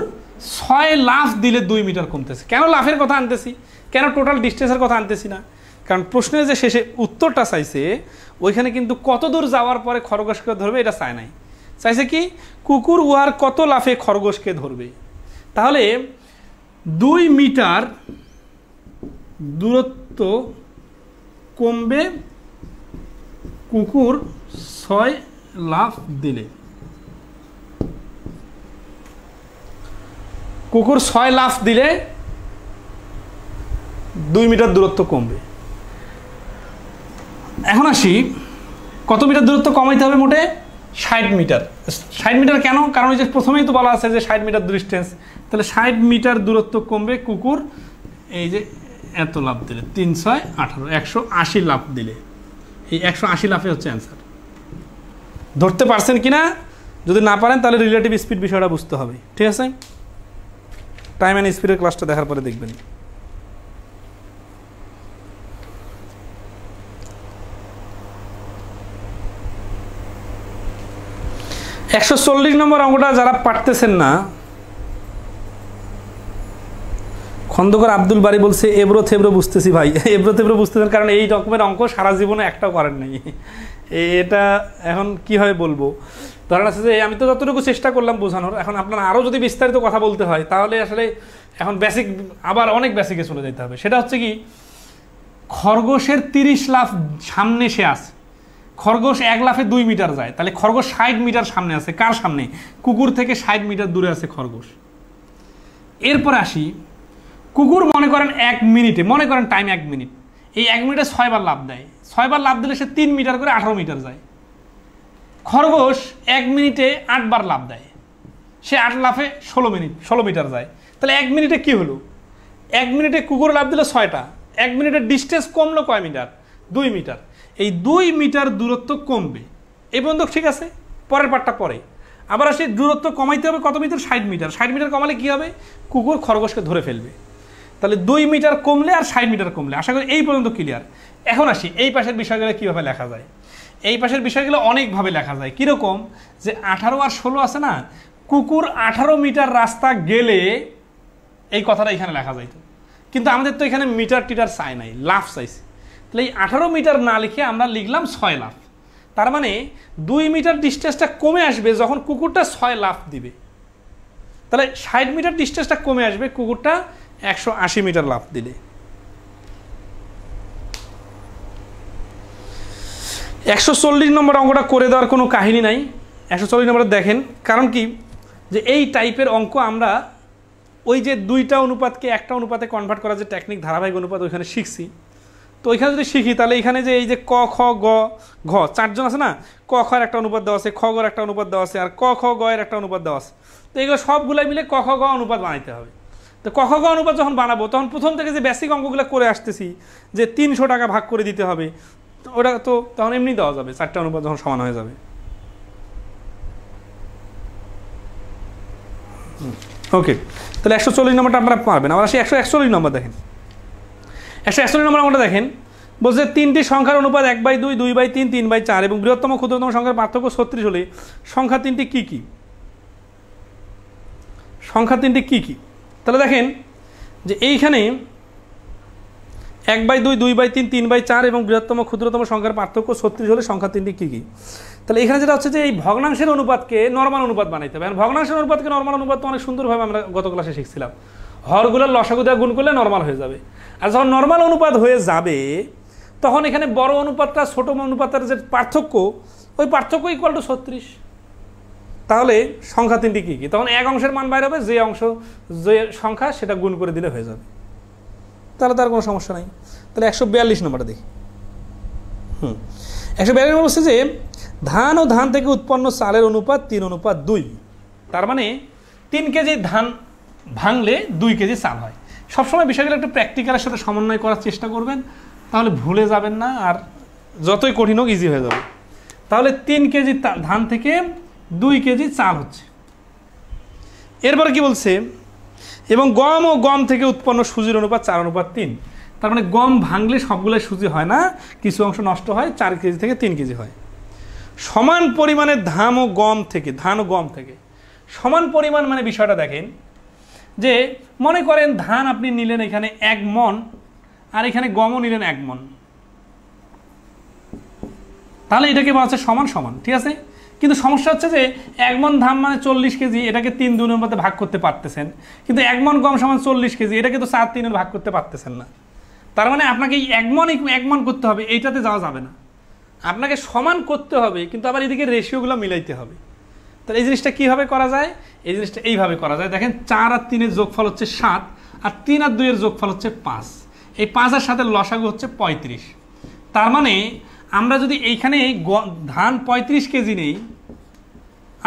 6 লাফ দিলে 2 মিটার কমতেছে। কেন লাফের কথা আনতেছি, কেন টোটাল ডিস্টেন্সের কথা আনতেছি না? কারণ প্রশ্নের যে শেষে উত্তরটা চাইছে ওইখানে কিন্তু কত দূর যাওয়ার পরে খরগোশকে ধরবে এটা চায় নাই, চাইছে কি কুকুর উহার কত লাফে খরগোশকে ধরবে। তাহলে 2 মিটার দূরত্ব কমবে কুকুর 6 লাফ দিলে। কুকুর 6 লাফ দিলে 2 মিটার দূরত্ব কমবে। এখন আসি, কত মিটার দূরত্ব কমাইতে হবে? মোটে 60 মিটার। 60 মিটার কেন? কারণ ওই যে প্রথমেই তো বলা আছে যে 60 মিটার ডিস্টেন্স, তাহলে 60 মিটার দূরত্ব কমবে কুকুর এই যে এত লাফ দিলে, 3 × 6 = 18, 180 লাফ দিলে। এই 180 লাফে হচ্ছে অ্যান্সার। ধরতে পারছেন কিনা? যদি না পারেন তাহলে রিলেটিভ স্পিড বিষয়টা বুঝতে হবে, ঠিক আছে? টাইম অ্যান্ড স্পিডের ক্লাসটা দেখার পরে দেখবেন। 140 নম্বর অঙ্কটা যারা পারতেছেন না, খন্দকার আব্দুল বারি বলছে এবড়ো থেবড়ো বুঝতেছি ভাই। এবড়ো থেবড়ো বুঝতেছেন কারণ এই রকমের অঙ্ক সারা জীবনে একটাও করেন নাই। এটা এখন কীভাবে বলবো, ধরেন আছে যে আমি তো যতটুকু চেষ্টা করলাম বোঝানোর, এখন আপনার আরও যদি বিস্তারিত কথা বলতে হয় তাহলে আসলে এখন বেসিক, আবার অনেক বেসিকে চলে যেতে হবে। সেটা হচ্ছে কি, খরগোশের 30 লাফ সামনে সে আছে, খরগোশ 1 লাফে 2 মিটার যায়, তাহলে খরগোশ 60 মিটার সামনে আছে। কার সামনে? কুকুর থেকে 60 মিটার দূরে আছে খরগোশ। এরপরে আসি, কুকুর মনে করেন 1 মিনিটে, মনে করেন টাইম 1 মিনিট, এই 1 মিনিটে 6 বার লাফ দেয়। 6 বার লাফ দিলে সে 3 মিটার করে 18 মিটার যায়। খরগোশ 1 মিনিটে 8 বার লাফ দেয়, সে 8 লাফে 16 মিটার যায়। তাহলে 1 মিনিটে কি হলো? 1 মিনিটে কুকুর লাফ দিল 6টা, 1 মিনিটের ডিস্টেন্স কমলো কয় মিটার? 2 মিটার। এই 2 মিটার দূরত্ব কমবে। এই পর্যন্ত ঠিক আছে, পরের পার্টটা পরে। আবার আসি, দূরত্ব কমাইতে হবে কত মিটার? 60 মিটার। 60 মিটার কমালে কি হবে? কুকুর খরগোশকে ধরে ফেলবে। তাহলে 2 মিটার কমলে আর 60 মিটার কমলে। আশা করি এই পর্যন্ত ক্লিয়ার। এখন আসি এই পাশের বিষয়গুলো কীভাবে লেখা যায়। এই পাশের বিষয়গুলো অনেকভাবে লেখা যায়। কীরকম? যে 18 আর 16 আছে না, কুকুর 18 মিটার রাস্তা গেলে এই কথাটা এখানে লেখা যাইতো, কিন্তু আমাদের তো এখানে মিটার টিটার চাই নাই, লাফ চাইছে। তাহলে এই 18 মিটার না লিখে আমরা লিখলাম 6 লাফ। তার মানে 2 মিটার ডিস্টেন্সটা কমে আসবে যখন কুকুরটা 6 লাফ দিবে। তাহলে 60 মিটার ডিস্টেন্সটা কমে আসবে কুকুরটা 180 মিটার লাফ দিলে। 140 নম্বর অঙ্কটা করে দেওয়ার কোনো কাহিনী নাই। 140 নম্বরে দেখেন, কারণ কি, যে এই টাইপের অঙ্ক আমরা ওই যে 2টা অনুপাতকে 1টা অনুপাতে কনভার্ট করার যে টেকনিক, ধারাবাহিক অনুপাত, ওইখানে শিখছি। তো ওইখানে যদি শিখি তাহলে এখানে যে এই যে ক খ গ ঘ চারজন আছে না, ক খ এর একটা অনুপাত দেওয়া আছে, খ গ এর একটা অনুপাত দেওয়া আছে, আর ক খ গ এর একটা অনুপাত দেওয়া আছে। তো এগুলো সবগুলাই মিলে ক খ গ অনুপাত বানাইতে হবে। তো ক খ গ অনুপাত যখন বানাবো তখন প্রথম থেকে যে বেসিক অঙ্কগুলো করে আসতেছি যে 300 টাকা ভাগ করে দিতে হবে, ওটা তো তখন এমনি দেওয়া যাবে, চারটা অনুপাত যখন সমান হয়ে যাবে। ওকে, তাহলে 140 নম্বরটা আপনারা পারবেন। আবার আসি 141 নম্বর দেখেন। 141 নম্বর অঙ্কটা দেখেন, বলছে 3টি সংখ্যার অনুপাত 1/2, 2/3, 3/4 এবং বৃহত্তম ক্ষুদ্রতম সংখ্যার পার্থক্য 36 হলে সংখ্যা তিনটি কি কি? সংখ্যা তিনটি কি কি? তাহলে দেখেন যে এইখানে 1/2, 2/3, 3/4 এবং বৃহত্তম ক্ষুদ্রতম সংখ্যার পার্থক্য 36 হলে সংখ্যা তিনটি কি কি? তাহলে এখানে যেটা হচ্ছে যে এই ভগ্নাংশের অনুপাতকে নরমাল অনুপাত বানাইতে হবে। ভগ্নাংশের অনুপাতকে নরমাল অনুপাত তো অনেক সুন্দরভাবে আমরা গত ক্লাসে শিখছিলাম, হরগুলোর লসাগু দিয়ে গুণ করলে নরমাল হয়ে যাবে। আর যখন নরমাল অনুপাত হয়ে যাবে তখন এখানে বড় অনুপাতটা ছোট অনুপাতের যে পার্থক্য, ওই পার্থক্য ইকুয়াল টু 36। তাহলে সংখ্যা তিনটি কী কী? তখন এক অংশের মান বাইরে হবে, যে অংশ যে সংখ্যা সেটা গুণ করে দিলে হয়ে যাবে, তাহলে তার কোনো সমস্যা নাই। তাহলে 142 নম্বরটা দেখি। 142 নম্বর বলছে যে ধান ও ধান থেকে উৎপন্ন চালের অনুপাত 3:2। তার মানে 3 কেজি ধান ভাঙলে 2 কেজি চাল হয়। সবসময় বিষয়গুলো একটু প্র্যাকটিক্যালের সাথে সমন্বয় করার চেষ্টা করবেন, তাহলে ভুলে যাবেন না, আর যতই কঠিন হোক ইজি হয়ে যাবে। তাহলে 3 কেজি ধান থেকে 2 কেজি চাল হচ্ছে। এরপরে কি বলছে, এবং গম ও গম থেকে উৎপন্ন সুজির অনুপাত 4:3। তার মানে গম ভাঙলে সবগুলোই সুজি হয় না, কিছু অংশ নষ্ট হয়, 4 কেজি থেকে 3 কেজি হয়। সমান পরিমাণে ধান ও গম থেকে সমান পরিমাণ মানে বিষয়টা দেখেন যে মনে করেন ধান আপনি নিলেন এখানে 1 মণ, আর এখানে গমও নিলেন 1 মণ, তাহলে এটাকে বলা হচ্ছে সমান সমান, ঠিক আছে। কিন্তু সমস্যা হচ্ছে যে 1 মণ ধান মানে 40 কেজি, এটাকে 3 দুনের মধ্যে ভাগ করতে পারতেছেন, কিন্তু 1 মণ গম সমান 40 কেজি, এটাকে তো 4-3 ভাগ করতে পারতেছেন না। তার মানে আপনাকে 1 মণ করতে হবে, এইটাতে যাওয়া যাবে না, আপনাকে সমান করতে হবে, কিন্তু আবার এদিকে রেশিওগুলো মিলাইতে হবে। তাহলে এই জিনিসটা কীভাবে করা যায়? এই জিনিসটা এইভাবে করা যায়, দেখেন 4 আর 3 এর যোগফল হচ্ছে 7, আর 3 আর 2 এর যোগফল হচ্ছে 5। এই 5 আর 7 এর লসাগু হচ্ছে 35। তার মানে আমরা যদি এইখানে ধান 35 কেজি নেই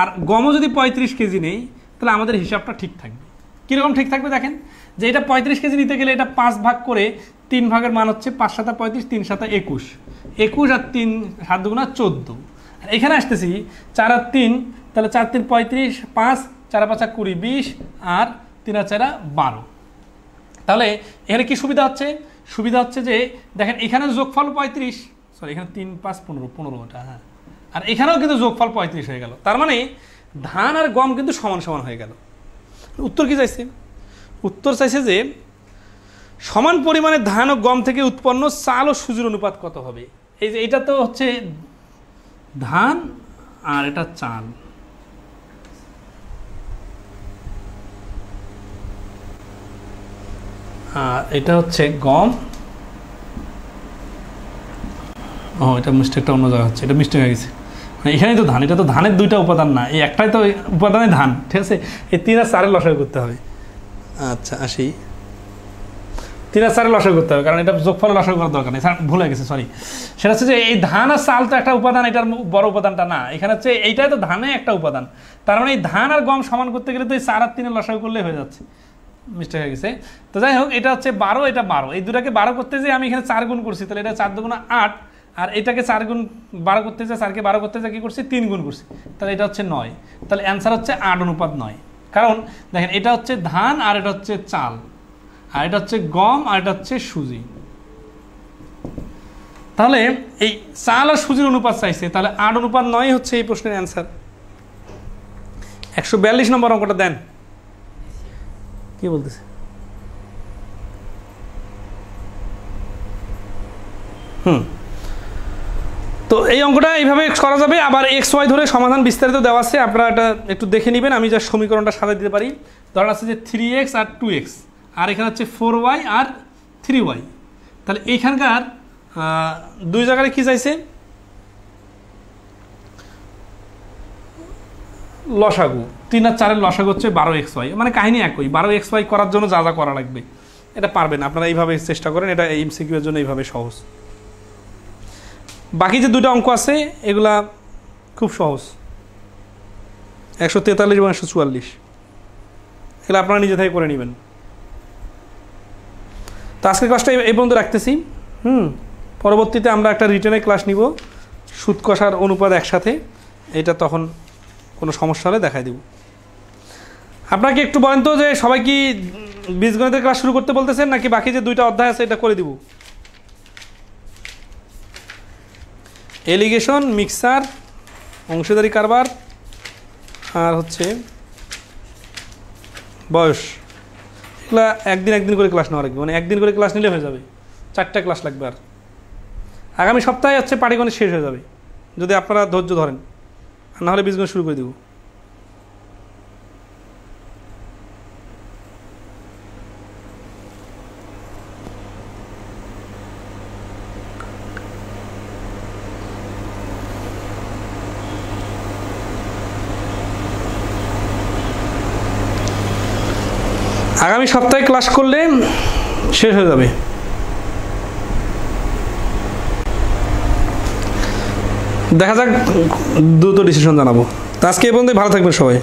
আর গমও যদি 35 কেজি নেই, তাহলে আমাদের হিসাবটা ঠিক থাকবে। কীরকম ঠিক থাকবে দেখেন, যে এটা 35 কেজি নিতে গেলে এটা 5 ভাগ করে 3 ভাগের মান হচ্ছে 5 7 35, 3 7 21, 21 আর 3 7 দুগুণা 14। আর এখানে আসতেছি 4 আর 3, তাহলে 4 3 35, 5 4 5 20 20, আর 3 আর 4 12। তাহলে এখানে কি সুবিধা হচ্ছে? সুবিধা হচ্ছে যে দেখেন এখানে যোগফল 35, সরি এখানে 3 5 15টা, হ্যাঁ, আর এখানেও কিন্তু যোগফল 35 হয়ে গেল। তার মানে ধান আর গম কিন্তু সমান সমান হয়ে গেল। উত্তর কি চাইছে? উত্তর চাইছে যে সমান পরিমাণে ধান ও গম থেকে উৎপন্ন চাল ও সুজির অনুপাত কত হবে। এই যে এটা তো হচ্ছে ধান আর এটা চাল, আর এটা হচ্ছে গম। ও এটা মিস্টেকটা অন্য জায়গা হচ্ছে, এটা মিস্টেক হয়ে গেছে, এখানেই তো ধান, এটা তো ধানের 2টা উপাদান না, এই একটাই তো উপাদানে ধান, ঠিক আছে। এই 3 আর 4 এর লসাগু করতে হবে। আচ্ছা আসি, 3 আর 4 এর লসাগু করতে হবে, কারণ এটা যোগফলের লসাগু করার দরকার নেই, ভুলে গেছে, সরি। সেটা হচ্ছে যে এই ধান আর চাল তো একটা উপাদান, এটার বড় উপাদানটা না, এখানে হচ্ছে এইটাই তো ধানে একটা উপাদান। তার মানে এই ধান আর গম সমান করতে গেলে তো এই 4 আর 3 এর লসাগু করলে হয়ে যাচ্ছে, মিস্টেক হয়ে গেছে। তো যাই হোক, এটা হচ্ছে 12, এটা 12, এই দুটাকে 12 করতে যে আমি এখানে 4 গুণ করছি, তাহলে এটা 4 দুগুণা 8, আর এটাকে 4 গুণ 12 করতে যায়, 4কে 12 করতে যায় কি করছি 3 গুণ করছি, তাহলে এটা হচ্ছে 9। তাহলে অ্যান্সার হচ্ছে 8:9। কারণ দেখেন এটা হচ্ছে ধান আর এটা হচ্ছে চাল, আর এটা হচ্ছে গম আর এটা হচ্ছে সুজি। তাহলে এই চাল আর সুজির অনুপাত চাইছে, তাহলে 8:9 হচ্ছে এই প্রশ্নের অ্যান্সার। 142 নম্বর অঙ্কটা দেন, কি বলতেছে? তো এই অঙ্কটা এইভাবে করা যাবে। আবার XY ধরে সমাধান বিস্তারিত দেওয়া আছে, আপনারা এটা একটু দেখে নেবেন। আমি যা সমীকরণটা সাজিয়ে দিতে পারি, ধরেন আছে যে 3x আর 2x, আর এখানে হচ্ছে 4y আর 3y। তাহলে এইখানকার 2 জায়গায় কি চাইছে? লসাগু। 3 আর 4 এর লসাগু হচ্ছে 12xy, মানে কাহিনী একই। 12xy করার জন্য যা যা করা লাগবে এটা পারবেন, আপনারা এইভাবে চেষ্টা করেন, এটা এমসিকিউ এর জন্য এইভাবে সহজ। বাকি যে দুটো অঙ্ক আছে এগুলা খুব সহজ, 143 এবং 144, এগুলো আপনারা নিজে থেকে করে নেবেন। তো আজকের ক্লাসটা এই পর্যন্ত রাখতেছি। পরবর্তীতে আমরা একটা রিটেনের ক্লাস নিব, সুদ কষার অনুপাত একসাথে, এটা তখন কোনো সমস্যা হলে দেখাই দেব। আপনাকে একটু বলেন তো যে সবাই কি বীজগণিতের ক্লাস শুরু করতে বলতেছেন, নাকি বাকি যে দুইটা অধ্যায় আছে এটা করে দিব? এলিগেশন, মিক্সার, অংশীদারি কারবার আর হচ্ছে বয়স, এগুলা একদিন করে ক্লাস নেওয়া লাগবে, মানে একদিন করে ক্লাস নিলে হয়ে যাবে, 4টা ক্লাস লাগবে। আর আগামী সপ্তাহে হচ্ছে পাটিগণিত শেষ হয়ে যাবে যদি আপনারা ধৈর্য ধরেন, আর নাহলে বীজগণিত শুরু করে দেব। আগামী সপ্তাহে ক্লাস করলে শেষ হয়ে যাবে। দেখা যাক, দ্রুত ডিসিশন জানাবো। তো আজকে এই পর্যন্ত, ভালো থাকবেন সবাই।